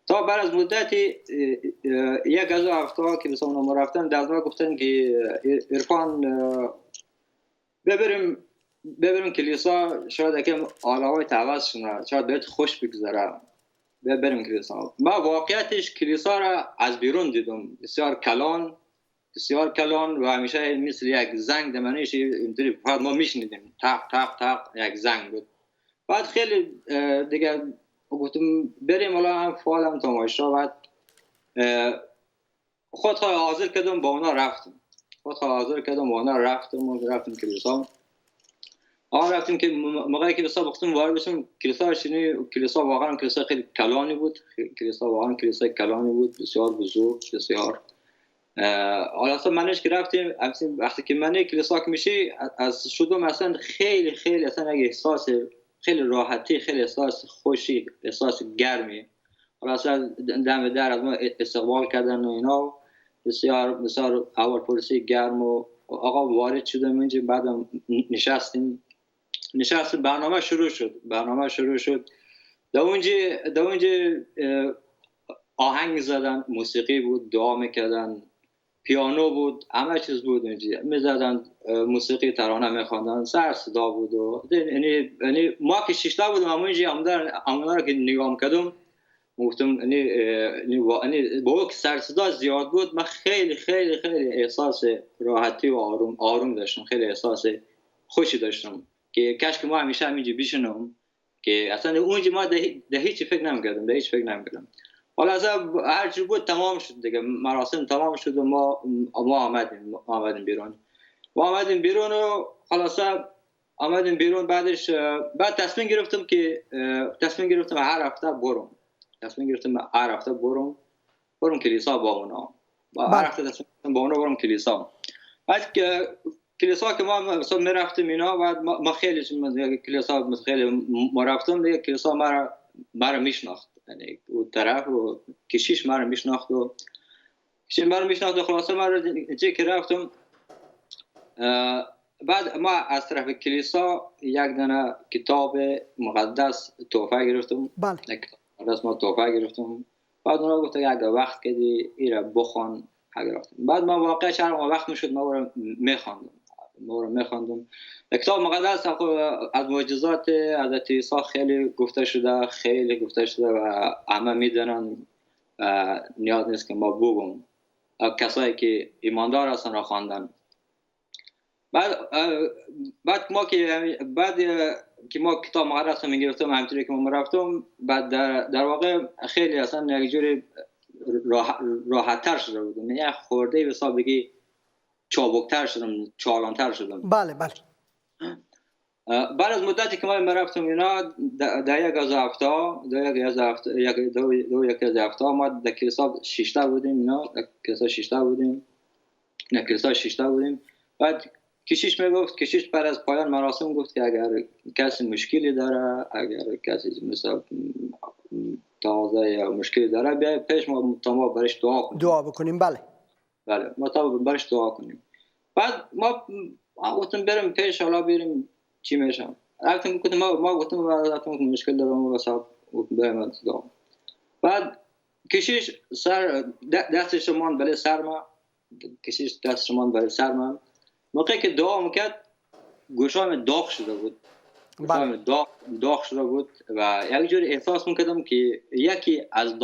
تا بعد از مدتی یک از هفته که مثلا اونا رفتن، در ما گفتن که عرفان ببریم کلیسا، شاید یکم آلوای تعوض شونه، شاید بهت خوش بگذره، بریم کلیسا. ما واقعیتش کلیسا را از بیرون دیدم، بسیار کلان و همیشه مثل یک زنگ دمنیش اینطوری فقط ما میشنیدیم، تق تق تق یک زنگ بود. بعد خیلی دیگه گفتم بریم حالا هم فعال هم تماشا. بعد خودخواه حاضر کردم با اونا رفتم رفتم کلیسا. رفتیم که موقعی که بسا بختم وارد بشم کلیسا واقعا کلیسا خیلی کلانی بود، بسیار بزرگ، بسیار. حالا اصلا منش که رفتیم، وقتی که من کلیسا که میشی از شدم اصلا خیلی اصلا یک احساس خیلی راحتی، خیلی احساس خوشی، احساس گرمی. حالا اصلا دم در از ما استقبال کردن و اینا، بسیار اول پرسی گرم و آقا وارد شدم اینجا. بعدم نشستیم، برنامه شروع شد. در اونجا آهنگ زدن، موسیقی بود، دعا میکردن، پیانو بود، همه چیز بود اونجا میزدن، موسیقی ترانه میخواندن، سر صدا بود. و یعنی ما که شش تا بودیم همونجا، همونا رو که نگاه میکردم گفتم با که سر صدا زیاد بود، من خیلی خیلی خیلی احساس راحتی و آروم داشتم، خیلی احساس خوشی داشتم که کاش که ما همیشه همینجا بشنم، که اصلا اونجا ما ده هیچ فکر نمی‌کردم. حالا از هر چی بود تمام شد دیگه، مراسم تمام شد و ما آمدیم بیرون و خلاص آمدیم بیرون. بعد تصمیم گرفتم هر هفته برم کلیسا با اونا. هر هفته تصمیم گرفتم با اونا برم کلیسا. بعد که کلیسا که ما صبح میرفتیم اینا، بعد ما خیلی کلیسا خیلی ما رفتم دیگه، کلیسا مرا میشناخت، یعنی اون طرف و کشیش مرا میشناخت و خلاصه مرا اینجا که رفتم. بعد ما از طرف کلیسا یک دانه کتاب مقدس تحفه گرفتم. بله. مقدس ما تحفه گرفتم. بعد اونا گفت اگه وقت کردی ایرا بخوان اگر رفتم. بعد ما واقعا چرا وقت میشد ما رو میخواندم. کتاب مقدس از معجزات حضرت عیسی خیلی گفته شده و همه میدونن، نیاز نیست که ما بگم. کسایی که ایماندار هستن را خواندن. بعد که ما کتاب مقدس رو میگرفتم، همینطوری که ما رفتم، بعد در واقع خیلی اصلا یک جوری راحت‌تر شده بودم، یعنی خورده به حساب بگی چابکتر شدم، چالانتر شدم. بله. بعد از مدتی که ما رفتم اینا، در یک از هفته ما در کلیسا 6 بودیم. بعد کشیش بعد از پایان مراسم گفت که اگر کسی مشکلی داره، اگر کسی مثلا تازه یا مشکلی داره، بیا پیش ما تا ما برش دعا بکنیم. بله ما تا برش دعا کنیم. بعد ما گفتم بریم پیش، حالا بریم چی میشم. گفتم ما گفتم مشکل دارم و صاحب بریم دعا. بعد کشیش دستش مان بله سرم. موقعی که دعا میکرد گوشام داغ شده بود و یک جوری احساس میکردم که یکی از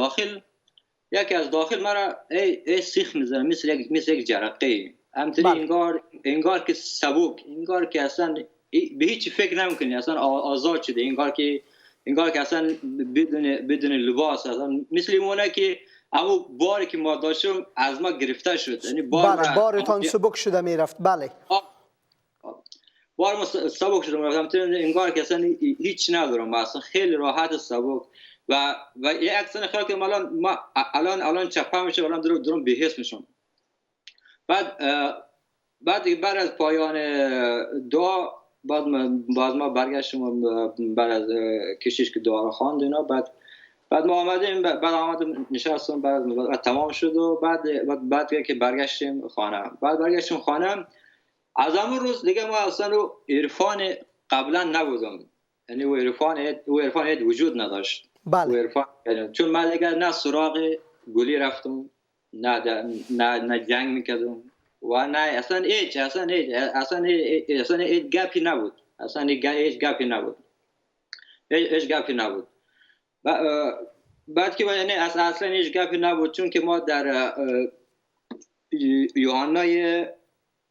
داخل مرا ای سیخ میزنه، مثل یک جرقه، همطوری انگار که سبک، انگار که اصلا به هیچ فکر نمیکنی، اصلا آزاد شده، انگار که اصلا بدون لباس، اصلا مثل اونه که اما باری که ما داشتم از ما گرفته شد، یعنی بارتان سبک شده میرفت. بله بار ما سبک شده میرفت، انگار که اصلا هیچ ندارم، اصلا خیلی راحت سبک و یک اکسن خیال که الان چپه میشه، الان درم بی‌حس میشم. بعد از پایان دعا بعد ما برگشتیم، بعد از کشیش که دعا رو خواند اینا، بعد ما آمدیم نشستم، بعد تمام شد و بعد که برگشتیم خانه. از همون روز دیگه ما اصلا عرفان قبلا نبودم، یعنی او عرفان وجود نداشت. بله. چون من دیگه نه سراغ گلی رفتم، نه جنگ میکردم و نه اصلا هیچ گپی نبود. بعد که یعنی اصلا هیچ گپی نبود، چون که ما در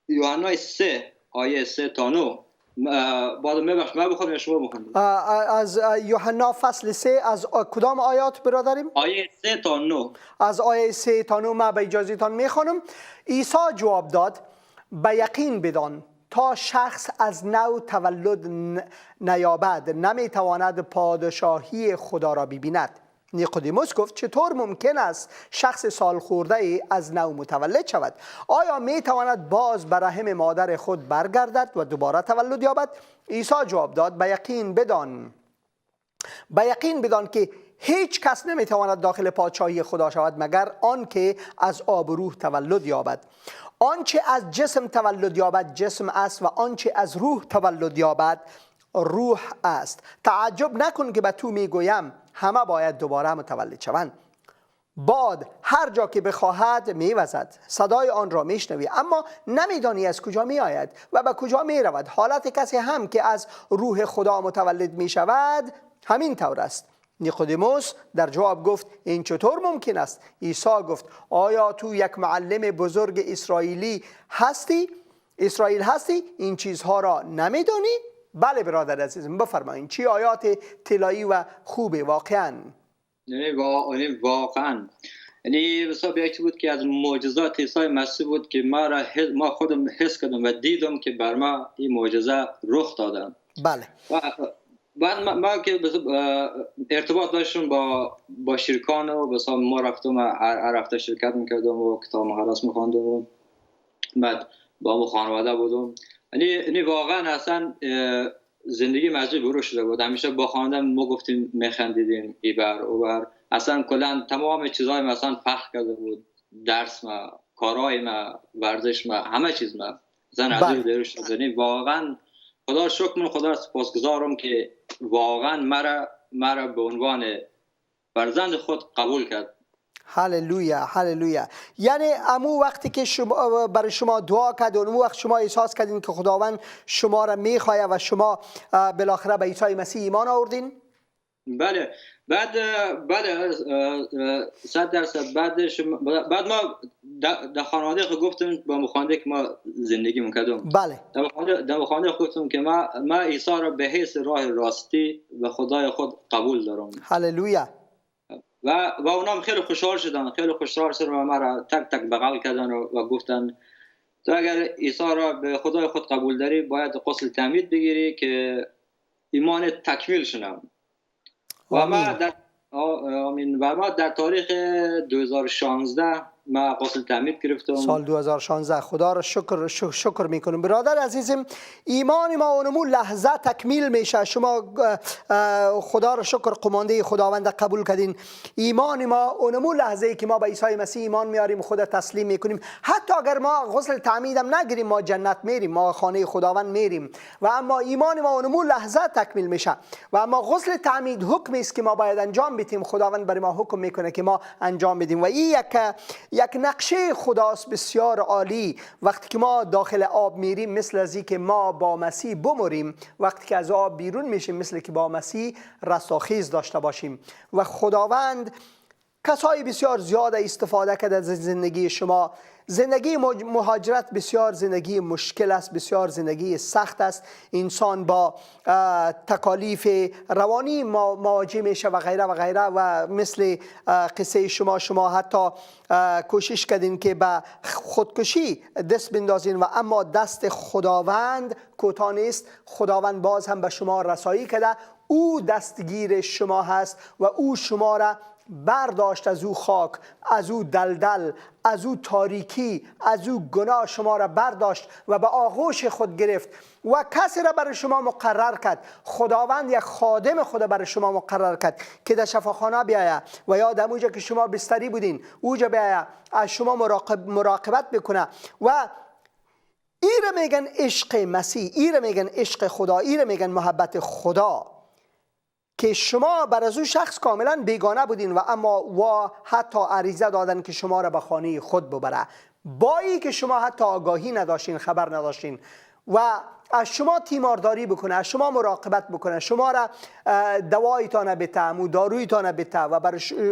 یوحنا 3 آیه 3 تا 9 بعد من بخونم شما بخونید. از یوحنا فصل 3 از کدام آیات برادریم؟ آیه 3 تا 9. از آیه 3 تا 9 من به اجازهتان میخونم. عیسی جواب داد: به یقین بدان تا شخص از نو تولد نیابد نمیتواند پادشاهی خدا را ببیند. نیقودیموس گفت: چطور ممکن است شخص سال خورده ای از نو متولد شود؟ آیا میتواند باز به رحم مادر خود برگردد و دوباره تولد یابد؟ عیسی جواب داد: به یقین بدان که هیچ کس نمیتواند داخل پادشاهی خدا شود مگر آنکه از آب و روح تولد یابد. آنچه از جسم تولد یابد جسم است و آنچه از روح تولد یابد روح است. تعجب نکن که به تو میگویم همه باید دوباره متولد شوند. باد هر جا که بخواهد میوزد، صدای آن را میشنوی اما نمیدانی از کجا میآید و به کجا میرود. حالت کسی هم که از روح خدا متولد میشود همین طور است. نیقودیموس در جواب گفت این چطور ممکن است؟ عیسی گفت آیا تو یک معلم بزرگ اسرائیل هستی این چیزها را نمیدانی؟ بله برادر عزیزم بفرمایید. چی آیات طلایی و خوبه واقعا؟ واقعا یعنی حساب یکی بود که از معجزات عیسی مسیح بود که ما خودم حس کردم و دیدم که بر ما این معجزه رخ دادن. بله. و بعد ما که ارتباط داشتم با شرکان و مثلا ما رفتم هر هفته شرکت میکردم و کتاب مقدس میخواندم، بعد با خانواده بودم. یعنی واقعا اصلا زندگی مزه برو شده بود. همیشه با خانواده ما گفتیم میخندیدیم ایبر اوبر، اصلا کلا تمام چیزهای مثلا فرق کرده بود. درس ما، کارهای ما، ورزش ما، همه چیز ما اصلا عجیب درو شده. واقعا خدا شکر، خدا سپاسگزارم که واقعا مرا به عنوان فرزند خود قبول کرد. هللویا هللویا. یعنی امو وقتی که شما برای شما دعا کرد، اون وقت شما احساس کردین که خداوند شما را میخواد و شما بالاخره به عیسی مسیح ایمان آوردین؟ بله. بعد 100% بعد ما در خانواده خود گفتم با مخانده که ما زندگی میکردم. بله. در مخانده گفتم که ما عیسی را به حیث راه راستی و خدای خود قبول دارم. هللویا. و اونام خیلی خوشحال شدن و ما را تک تک بغل کردن و گفتن تو اگر عیسی را به خدای خود قبول داری باید غسل تعمید بگیری که ایمان تکمیل شنم. و ما در تاریخ 2016 ما غسل تعمید گرفتم. سال 2016. خدا را شکر میکنم. برادر عزیزم، ایمان ما اونمو لحظه تکمیل میشه. شما خدا را شکر قمانده خداوند قبول کردین. ایمان ما اونمو لحظه ای که ما به عیسی مسیح ایمان میاریم، خدا تسلیم میکنیم. حتی اگر ما غسل تعمیدم نگیریم ما جنت میریم، ما خانه خداوند میریم. و اما ایمان ما اونمو لحظه تکمیل میشه. و اما غسل تعمید حکمی است که ما باید انجام بدیم. خداوند برای ما حکم میکنه که ما انجام بدیم و این یک نقشه خداست بسیار عالی. وقتی که ما داخل آب میریم مثل از که ما با مسیح بمریم، وقتی که از آب بیرون میشیم مثل که با مسیح رستاخیز داشته باشیم. و خداوند کسای بسیار زیاد استفاده کرده از زندگی شما. زندگی مهاجرت بسیار زندگی مشکل است، بسیار زندگی سخت است. انسان با تکالیف روانی مواجه میشه و غیره و غیره. و مثل قصه شما حتی کوشش کردین که به خودکشی دست بندازین و اما دست خداوند کوتاه نیست. خداوند باز هم به شما رسایی کرده. او دستگیر شما هست و او شما را برداشت از او خاک، از او دلدل، از او تاریکی، از او گناه شما را برداشت و به آغوش خود گرفت و کسی را برای شما مقرر کرد. خداوند یک خادم خود برای شما مقرر کرد که در شفاخانه بیاید و یا در اونجا که شما بستری بودین اوجا بیاید از شما مراقبت بکنه. و ایره میگن عشق مسیح، ایره میگن عشق خدا، ایره میگن محبت خدا، که شما بر از او شخص کاملا بیگانه بودین و اما حتی عریضه دادن که شما را به خانه خود ببره، با ای که شما حتی آگاهی نداشتین، خبر نداشتین و از شما تیمارداری بکنه، از شما مراقبت بکنه، شما را دوایتان بته، دارویتان بته و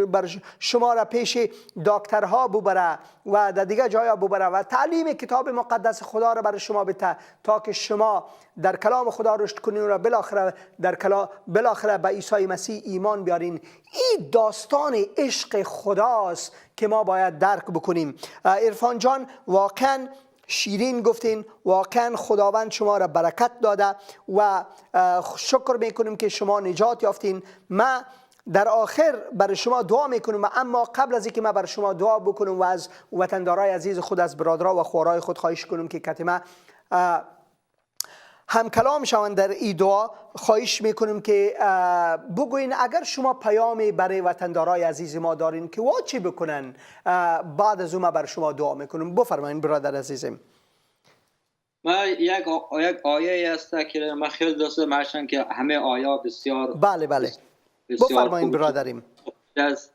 بر شما را پیش دکترها ببره و در دیگه جایا ببره و تعلیم کتاب مقدس خدا را برای شما بته تا که شما در کلام خدا رشد کنین و بالاخره به عیسی مسیح ایمان بیارین. این داستان عشق خداست که ما باید درک بکنیم. عرفان جان واقعا شیرین گفتین، واقعا خداوند شما را برکت داده و شکر میکنیم که شما نجات یافتین. ما در آخر برای شما دعا میکنم، اما قبل از اینکه ما برای شما دعا بکنم و از وطندارای عزیز خود، از برادرها و خوارای خود خواهش کنم که کتیمه هم کلام شوند در این دعا، خواهش میکنم که بگوین اگر شما پیامی برای وطندارای عزیز ما دارین که چی بکنن، بعد از اون ما برای شما دعا میکنم. بفرمایید برادر عزیزم. ما یک آیه است که من خیلی دوست دارم که همه آیه بسیار بله بفرمایید برادریم.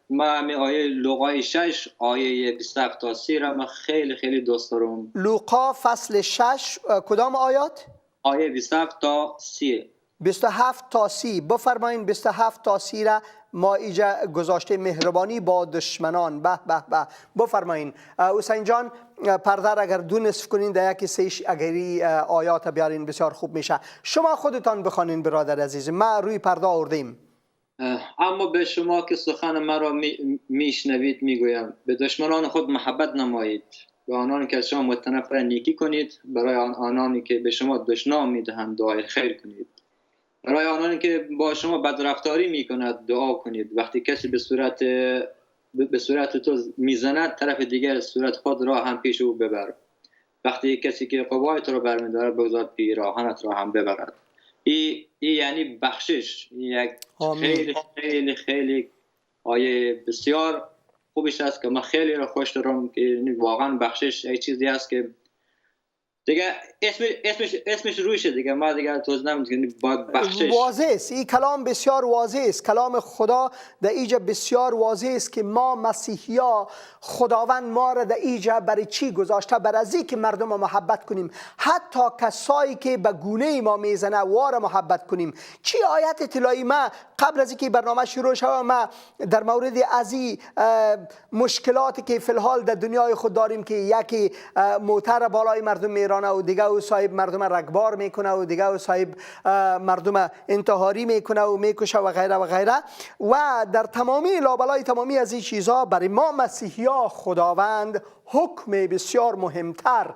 ما همه آیه لوقا 6 آیه 27 تا 30 را من خیلی دوست دارم. لوقا فصل 6 کدام آیات؟ آیه 27 تا 30. 27 تا 30 بفرمایید. 27 تا 30 را ما ایجا گذاشته مهربانی با دشمنان. به به به، بفرمایین حسین جان. پرده اگر دو نصف کنین در یکی سهش اگری آیات بیارین بسیار خوب میشه. شما خودتان بخوانین برادر عزیز، ما روی پرده آوردیم. اما به شما که سخن مرا میشنوید میگویم به دشمنان خود محبت نمایید، به آنانی که از شما متنفر نیکی کنید، برای آنانی که به شما دشنام میدهند دعای خیر کنید، برای آنانی که با شما بدرفتاری میکند دعا کنید. وقتی کسی به صورت تو میزند، طرف دیگر صورت خود را هم پیش او ببر. وقتی کسی که قبای تو را برمیدارد، بگذار پیراهنت را هم ببرد. این یعنی بخشش. یک خیلی خیلی خیلی آیه بسیار خوبش است که من خیلی را خوش دارم، که واقعا بخشش یک چیزی است که دیگه اسمش روشه دیگه، ما دیگه توضیح نمیدونم. بخشش واضح است، این کلام بسیار واضح است. کلام خدا در اینجا بسیار واضح است که ما مسیحیا خداوند ما را در اینجا برای چی گذاشته؟ برای از که مردم را محبت کنیم، حتی کسایی که به گونه ما میزنه وار محبت کنیم. چی آیت اطلاعی ما قبل از اینکه برنامه شروع شود، ما در مورد از این مشکلاتی که فی الحال در دنیای خود داریم که یکی موتر بالای مردم میرانه و دیگه او صاحب مردم رگبار میکنه و دیگه او صاحب مردم انتحاری میکنه و میکشه و غیره و غیره، و در تمامی لابلای تمامی از این چیزها برای ما مسیحیان خداوند حکم بسیار مهمتر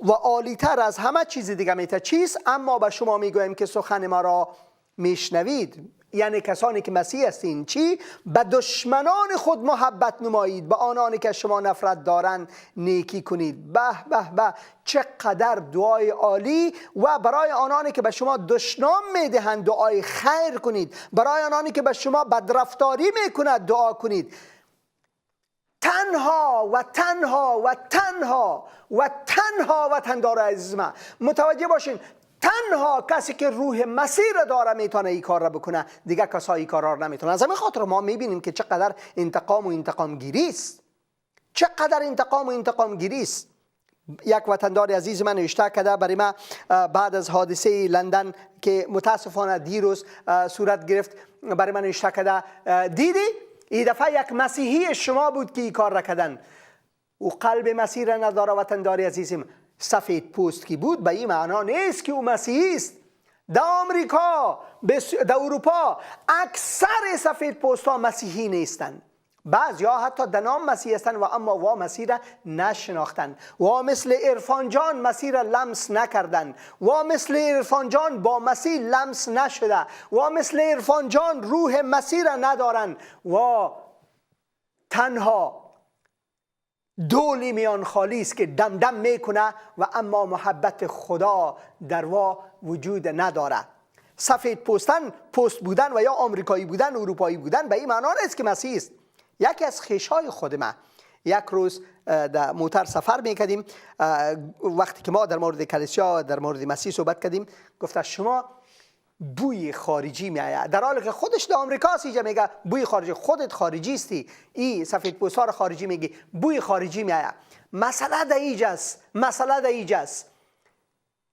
و عالیتر از همه چیز دیگه میته چیست؟ اما به شما میگویم که سخن ما را میشنوید، یعنی کسانی که مسیح هستین، چی؟ به دشمنان خود محبت نمایید، به آنانی که شما نفرت دارند نیکی کنید. به به به، چقدر دعای عالی! و برای آنانی که به شما دشنام میدهند دعای خیر کنید، برای آنانی که به شما بدرفتاری میکند دعا کنید. تنها و تنها و تنها و تنها وطندار عزیز من متوجه باشین، تنها کسی که روح مسیح را داره میتونه این کار را بکنه، دیگه کسایی این کار را نمیتونه. از همین خاطر ما میبینیم که چقدر انتقام و انتقام گیری است، چقدر انتقام و انتقام گیری است. یک وطندار عزیز من نوشته کرده برای ما بعد از حادثه لندن که متاسفانه دیروز صورت گرفت، برای من نوشته کرده دیدی این دفعه یک مسیحی شما بود که این کار را کردن و قلب مسیح را نداره. وطندار عزیزم، سفید پوست کی بود به این معنا نیست که او مسیحی است. در آمریکا، در اروپا اکثر سفید پوست ها مسیحی نیستند. بعضی ها حتی در نام مسیحی هستند و اما وا مسیح را نشناختند. و مثل عرفان جان مسیح را لمس نکردند، و مثل عرفان جان با مسیح لمس نشده، و مثل عرفان جان روح مسیح را ندارند و تنها دولی میان خالی است که دم دم میکنه و اما محبت خدا در وا وجود نداره. سفید پوست بودن و یا آمریکایی بودن، اروپایی بودن به این معنا نیست که مسیحی است. یکی از خویشای خود ما یک روز در موتر سفر میکردیم، وقتی که ما در مورد کلیسا در مورد مسیح صحبت کردیم، گفت شما بوی خارجی میآید، در حالی که خودش در آمریکا سیجا میگه بوی خارجی، خودت خارجی استی، این سفید پوستا رو خارجی میگی بوی خارجی میآید. مسئله در اینجاست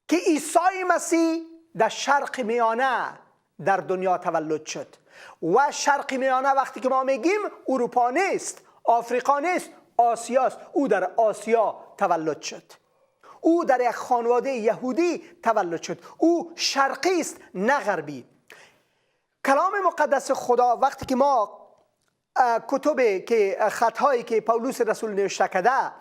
که عیسی مسیح در شرق میانه در دنیا تولد شد و شرق میانه وقتی که ما میگیم اروپا نیست، آفریقا نیست، آسیاست. او در آسیا تولد شد، او در یک خانواده یهودی تولد شد، او شرقی است نه غربی. کلام مقدس خدا وقتی که ما خطهایی که پولس رسول نوشته کرده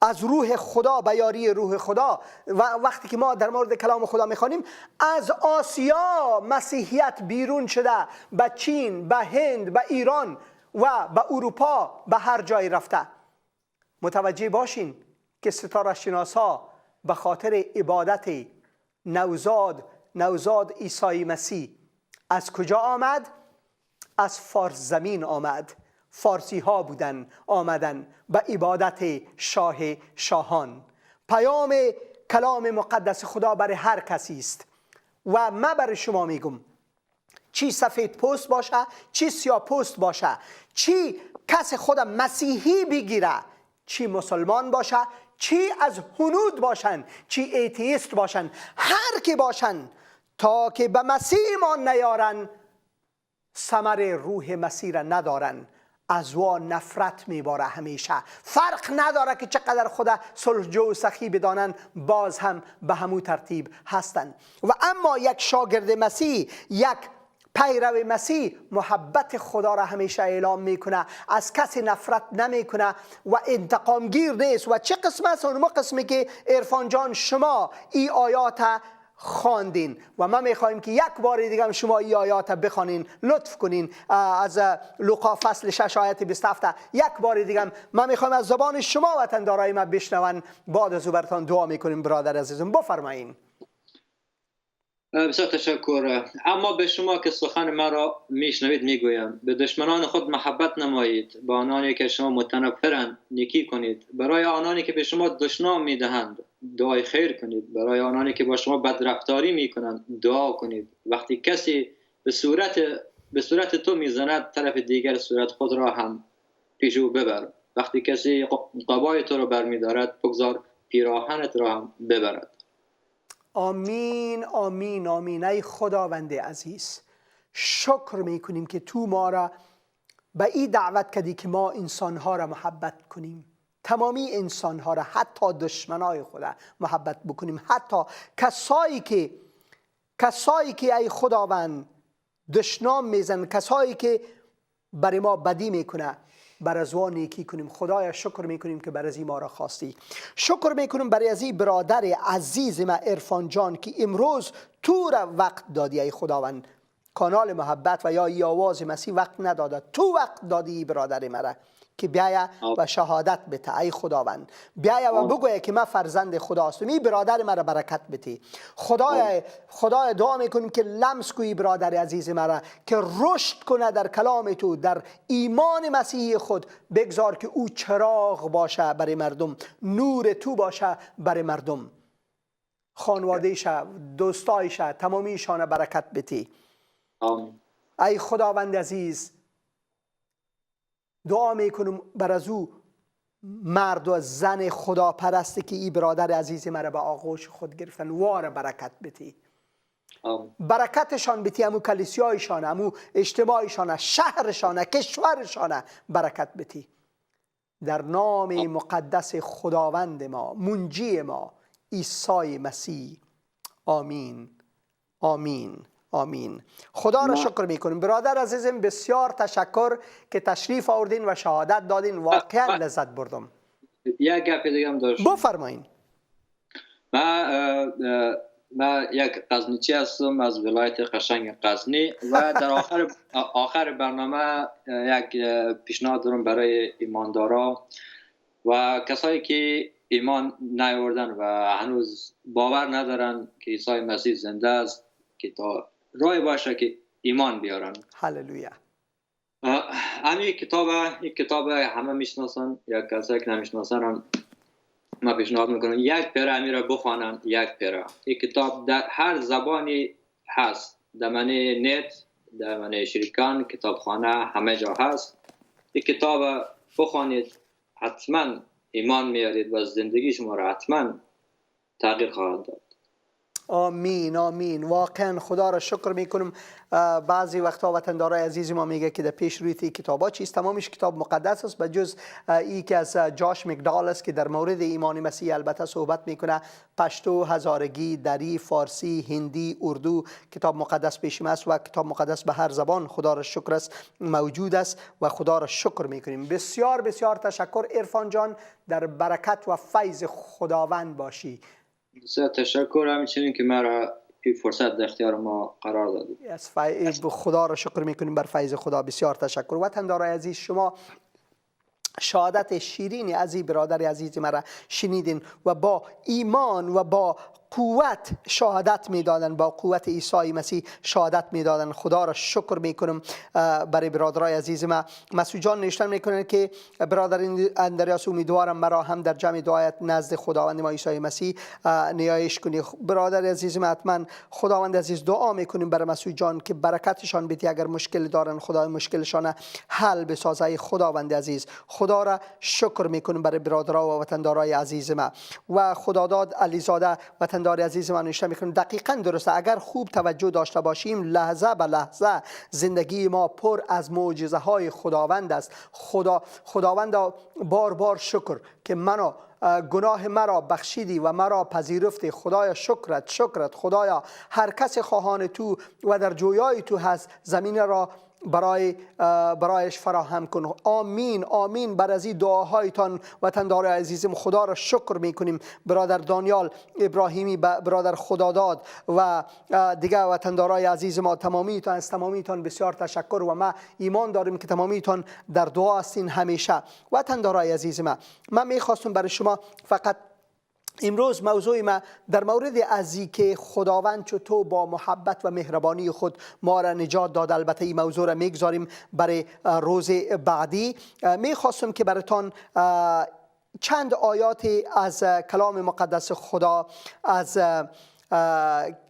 از روح خدا به یاری روح خدا، و وقتی که ما در مورد کلام خدا میخوانیم از آسیا مسیحیت بیرون شده به چین، به هند، به ایران و به اروپا، به هر جای رفته. متوجه باشین که ستاره شناسا به خاطر عبادت نوزاد عیسی مسیح از کجا آمد؟ از فارس زمین آمد. فارسی ها آمدن به عبادت شاه شاهان. پیام کلام مقدس خدا برای هر کسی است و من برای شما میگم چی سفید پوست باشه، چی سیاه پوست باشه، چی کس خود مسیحی بگیره، چی مسلمان باشه، چی از هنود باشن، چی ایتیست باشن، هر کی باشن تا که به مسیح ایمان نیارن ثمر روح مسیح را ندارن، از وا نفرت میباره همیشه. فرق نداره که چقدر خدا صلحجو و سخی بدانند، باز هم به همون ترتیب هستند. و اما یک شاگرد مسیح، یک پیرو مسیح، محبت خدا را همیشه اعلام میکنه، از کسی نفرت نمیکنه و انتقامگیر نیست. و چه قسم است؟ اونما قسمی که عرفان جان شما این آیات خواندین و ما میخوایم که یک بار دیگه هم شما این آیات بخوانین، لطف کنین. از لوقا فصل 6 آیت 27 یک بار دیگه هم ما میخوایم از زبان شما وطندارای ما بشنون. بعد از او براتون دعا میکنیم. برادر عزیزم بفرمایین. بسیار تشکر. اما به شما که سخن مرا میشنوید میگویم، به دشمنان خود محبت نمایید، با آنانی که شما متنفرند نیکی کنید، برای آنانی که به شما دشنام میدهند دعای خیر کنید، برای آنانی که با شما بدرفتاری میکنند دعا کنید. وقتی کسی به صورت تو میزند، طرف دیگر صورت خود را هم پیش او ببر. وقتی کسی قبای تو را برمیدارد، بگذار پیراهنت را هم ببرد. آمین آمین آمین. ای خداوند عزیز، شکر میکنیم که تو ما را به این دعوت کردی که ما انسانها را محبت کنیم، تمامی انسانها را، حتی دشمنای خدا محبت بکنیم، حتی کسایی که ای خداوند دشنام میزن، کسایی که برای ما بدی میکنه، بر از وان نیکی کنیم. خدایا شکر میکنیم که بر از ما را خواستی. شکر میکنیم برای از این برادر عزیز ما عرفان جان که امروز تو را وقت دادی. ای خداوند، کانال محبت و یا ای آواز مسیح وقت نداده، تو وقت دادی برادر مرا که بیاید و شهادت بده. ای خداوند بیاید و بگوید که من فرزند خداستم. این برادر مرا برکت بده. خدای دعا میکنیم که لمس کنی برادر عزیز مرا، که رشد کنه در کلام تو، در ایمان مسیحی خود. بگذار که او چراغ باشه برای مردم، نور تو باشه برای مردم. خانواده‌اش، دوستایش، تمامیشان برکت بده. آمین. ای خداوند عزیز، دعا میکنم بر از او مرد و زن خدا پرستی که این برادر عزیز مرا به آغوش خود گرفتن، وار برکت بتی. برکتشان بتی، امو کلیسیایشان، امو اجتماعشان، شهرشان، کشورشان برکت بتی. در نام مقدس خداوند ما، منجی ما، عیسی مسیح. آمین آمین آمین. خدا را شکر میکنیم. برادر عزیزم بسیار تشکر که تشریف آوردین و شهادت دادین. واقعا لذت بردم. یک گپ دیگه هم داشت. بفرمایین. من یک غزنیچی هستم از ولایت قشنگ غزنی و در آخر برنامه یک پیشنهاد دارم برای ایماندارا و کسایی که ایمان نیاوردن و هنوز باور ندارن که عیسی مسیح زنده است، که تا راه باشه که ایمان بیارن. هللویا. همین کتاب همه میشناسن، یا کسایی که نمیشناسن هم ما پیشنهاد میکنم یک پره امی را بخوانن. یک پره این کتاب در هر زبانی هست، در معنی نت، در معنی شریکان، کتابخانه، همه جا هست. این کتاب بخوانید، حتما ایمان میارید و زندگی شما را حتما تغییر خواهد داد. آمین آمین. واقعا خدا را شکر میکنم. بعضی وقتا وطندارای عزیز ما میگه که در پیش روی کتابا چیست؟ تمامش کتاب مقدس است، به جز ای که از جاش مکدال است که در مورد ایمان مسیح البته صحبت میکنه. پشتو، هزارگی، دری، فارسی، هندی، اردو کتاب مقدس پیش ما است و کتاب مقدس به هر زبان خدا را شکر است موجود است و خدا را شکر میکنیم. بسیار بسیار تشکر عرفان جان. در برکت و فیض خداوند باشی. بسیار تشکر همچنین که مرا این فرصت در اختیار ما قرار دادید. خدا را شکر میکنیم بر فیض خدا. بسیار تشکر. وطندارای عزیز، شما شهادت شیرین از این برادر عزیز مرا شنیدین و با ایمان و با قوت شهادت میدادن، با قوت عیسی مسیح شهادت میدادن. خدا را شکر میکنم برای برادرای عزیز ما. مسعود جان نوشتن میکنن که برادر اندریاس امیدوارم مرا هم در جمع دعایت نزد خداوند ما عیسی مسیح نیایش کنی. برادر عزیز ما، حتما خداوند عزیز دعا میکنیم برای مسعود جان که برکتشان بدی. اگر مشکل دارن خدای مشکلشان حل بسازه. خداوند عزیز خدا را شکر میکنیم برای برادرها و وطندارای عزیز ما. و خداداد علیزاده وطن وطندار عزیز من نوشته میکنیم دقیقاً درسته. اگر خوب توجه داشته باشیم لحظه به لحظه زندگی ما پر از معجزه های خداوند است. خداوند بار بار شکر که منو گناه مرا بخشیدی و مرا پذیرفتی. خدایا شکرت خدایا. هر کس خواهان تو و در جویای تو هست زمین را برایش فراهم کن. آمین آمین. بر از این دعاهایتان وطندار عزیزم خدا را شکر میکنیم. برادر دانیال ابراهیمی، برادر خداداد و دیگه وطندارای عزیز ما، تمامیتان از تمامیتان بسیار تشکر و ما ایمان داریم که تمامیتان در دعا هستین همیشه. وطندارای عزیز من میخواستم برای شما فقط امروز موضوع ما در مورد ازی که خداوند چطور با محبت و مهربانی خود ما را نجات داد. البته این موضوع را میگذاریم برای روز بعدی. میخواستم که براتان چند آیات از کلام مقدس خدا از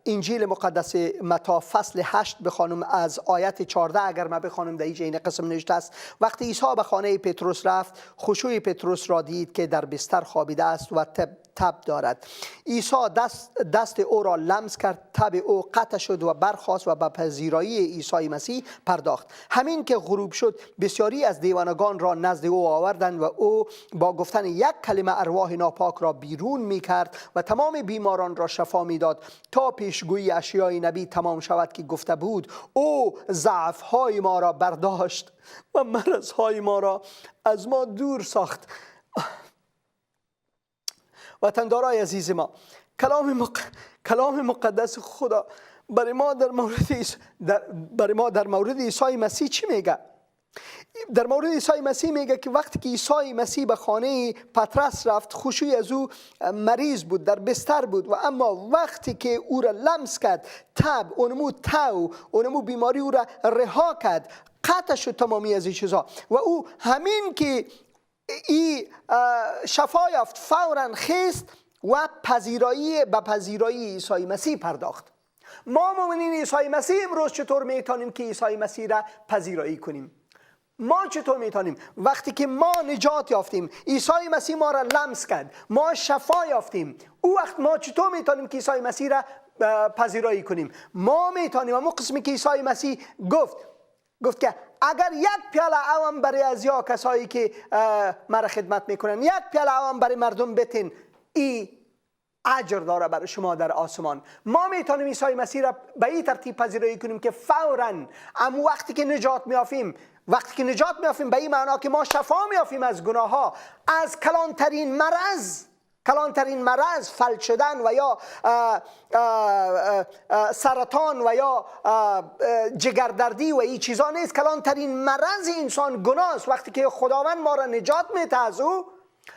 انجیل مقدس متی فصل 8 بخوانم از آیت 14. اگر ما بخوانم در این قسم نوشته است: وقتی عیسی به خانه پطرس رفت خشوع پطرس را دید که در بستر خوابیده است و تب دارد. عیسی دست او را لمس کرد، تب او قطع شد و برخاست و به پذیرایی عیسی مسیح پرداخت. همین که غروب شد بسیاری از دیوانگان را نزد او آوردند و او با گفتن یک کلمه ارواح ناپاک را بیرون می کرد و تمام بیماران را شفا می داد تا پیشگویی اشیای نبی تمام شود که گفته بود او ضعف‌های ما را برداشت و مرض‌های ما را از ما دور ساخت. وطندارای عزیز ما، کلام مقدس خدا برای ما در مورد عیسی مسیح چی میگه؟ در مورد عیسی مسیح میگه که وقتی که عیسی مسیح به خانه پطرس رفت خشوع از او مریض بود، در بستر بود، و اما وقتی که او را لمس کرد تب اونمو بیماری او را رها کرد، قطع شد تمامی از این چیزها و او همین که ای شفا یافت فوراً خیست و به پذیرایی عیسی مسیح پرداخت. ما مؤمنین عیسی مسیح امروز چطور میتونیم که عیسی مسیح را پذیرایی کنیم؟ ما چطور میتونیم؟ وقتی که ما نجات یافتیم، عیسی مسیح ما را لمس کرد، ما شفا یافتیم، او وقت ما چطور میتونیم که عیسی مسیح را پذیرایی کنیم؟ ما میتونیم اما قسمی که عیسی مسیح گفت که اگر یک پیاله آب برای از یا کسایی که مرا خدمت میکنن، یک پیاله آب برای مردم بتین، این اجر داره برای شما در آسمان. ما میتونیم عیسی مسیح را به این ترتیب پذیرایی کنیم که فوراً اما وقتی که نجات میافیم به این معنا که ما شفا میافیم از گناه ها، از کلانترین مرض فلج شدن و یا سرطان و یا جگردردی و این چیزا نیست. کلانترین مرض انسان گناه است. وقتی که خداوند ما را نجات میده از او،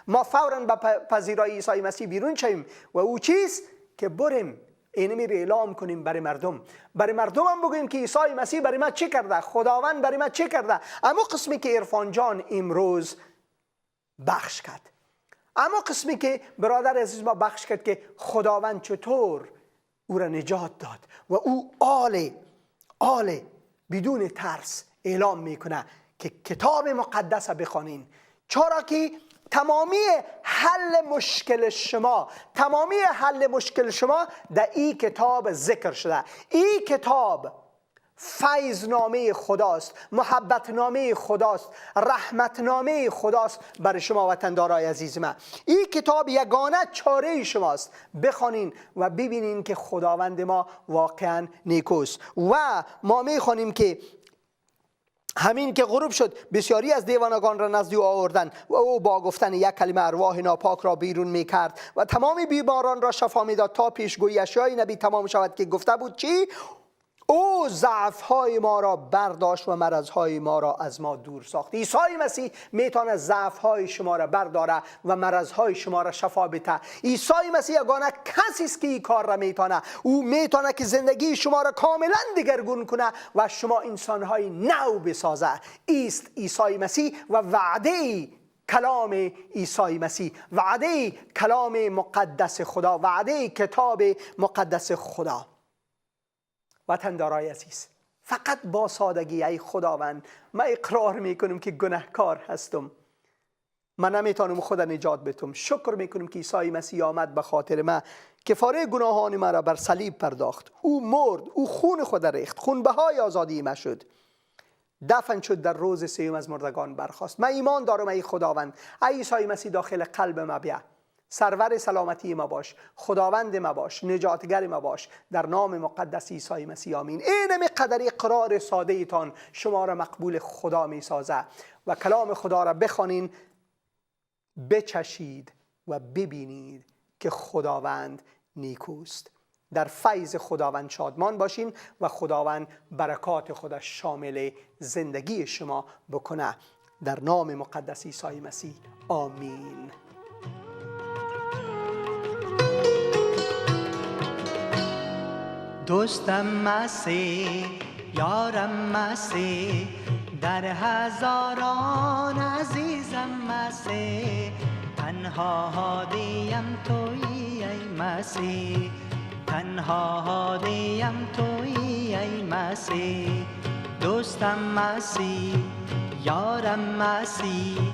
ما فوراً به پذیرایی عیسی مسیح بیرون شویم و او چیست که بریم اینمی رو اعلام کنیم برای مردم هم بگوییم که عیسی مسیح برای ما چه کرده، خداوند برای ما چه کرده. اما قسمی که عرفان جان امروز بخش کرد، اما قسمی که برادر عزیز ما بخش کرد که خداوند چطور او را نجات داد و او آله بدون ترس اعلام میکنه که کتاب مقدس بخوانین، چرا که تمامی حل مشکل شما در این کتاب ذکر شده. این کتاب فیضنامه خداست، محبتنامه خداست، رحمتنامه خداست برای شما وطندارای عزیز من. این کتاب یگانه چاره شماست. بخوانین و ببینین که خداوند ما واقعا نیکوست. و ما میخوانیم که همین که غروب شد بسیاری از دیوانگان را نزد او آوردند و او با گفتن یک کلمه ارواح ناپاک را بیرون میکرد و تمام بیماران را شفا میداد تا پیشگویی اشیای نبی تمام شود که گفته بود چی؟ او ضعف‌های ما را برداشت و مرض‌های ما را از ما دور ساخت. عیسی مسیح میتونه ضعف‌های شما را برداره و مرض‌های شما را شفا بده. عیسی مسیح یگانه کسی است که این کار را میتونه. او میتونه که زندگی شما را کاملا دگرگون کنه و شما انسان‌های نو بسازه. ایست عیسی مسیح و وعده کلام عیسی مسیح، وعده کلام مقدس خدا، وعده کتاب مقدس خدا. وطندارای عزیز، فقط با سادگی ای خداوند، من اقرار میکنم که گناهکار هستم. من نمیتونم خود نجات بتم. شکر میکنم که عیسی مسیح آمد به خاطر من، کفاره گناهان من را بر صلیب پرداخت. او مرد، او خون خود ریخت، خون بهای آزادی من شد، دفن شد، در روز سوم از مردگان برخاست. من ایمان دارم ای خداوند، ای عیسی مسیح داخل قلب ما بیا، سرور سلامتی ما باش، خداوند ما باش، نجاتگر ما باش، در نام مقدس عیسی مسیح آمین. این قدر اقرار ساده ایتان شما را مقبول خدا می سازه و کلام خدا را بخوانین، بچشید و ببینید که خداوند نیکوست. در فیض خداوند شادمان باشین و خداوند برکات خودش شامل زندگی شما بکنه. در نام مقدس عیسی مسیح آمین. دوستم مسیح، یارم مسیح، در هزاران عزیزم مسیح، تنها هادیم تویی ای مسیح، تنها هادیم تویی ای مسیح. دوستم مسیح، یارم مسیح،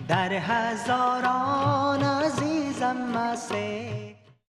در هزاران عزیزم مسیح.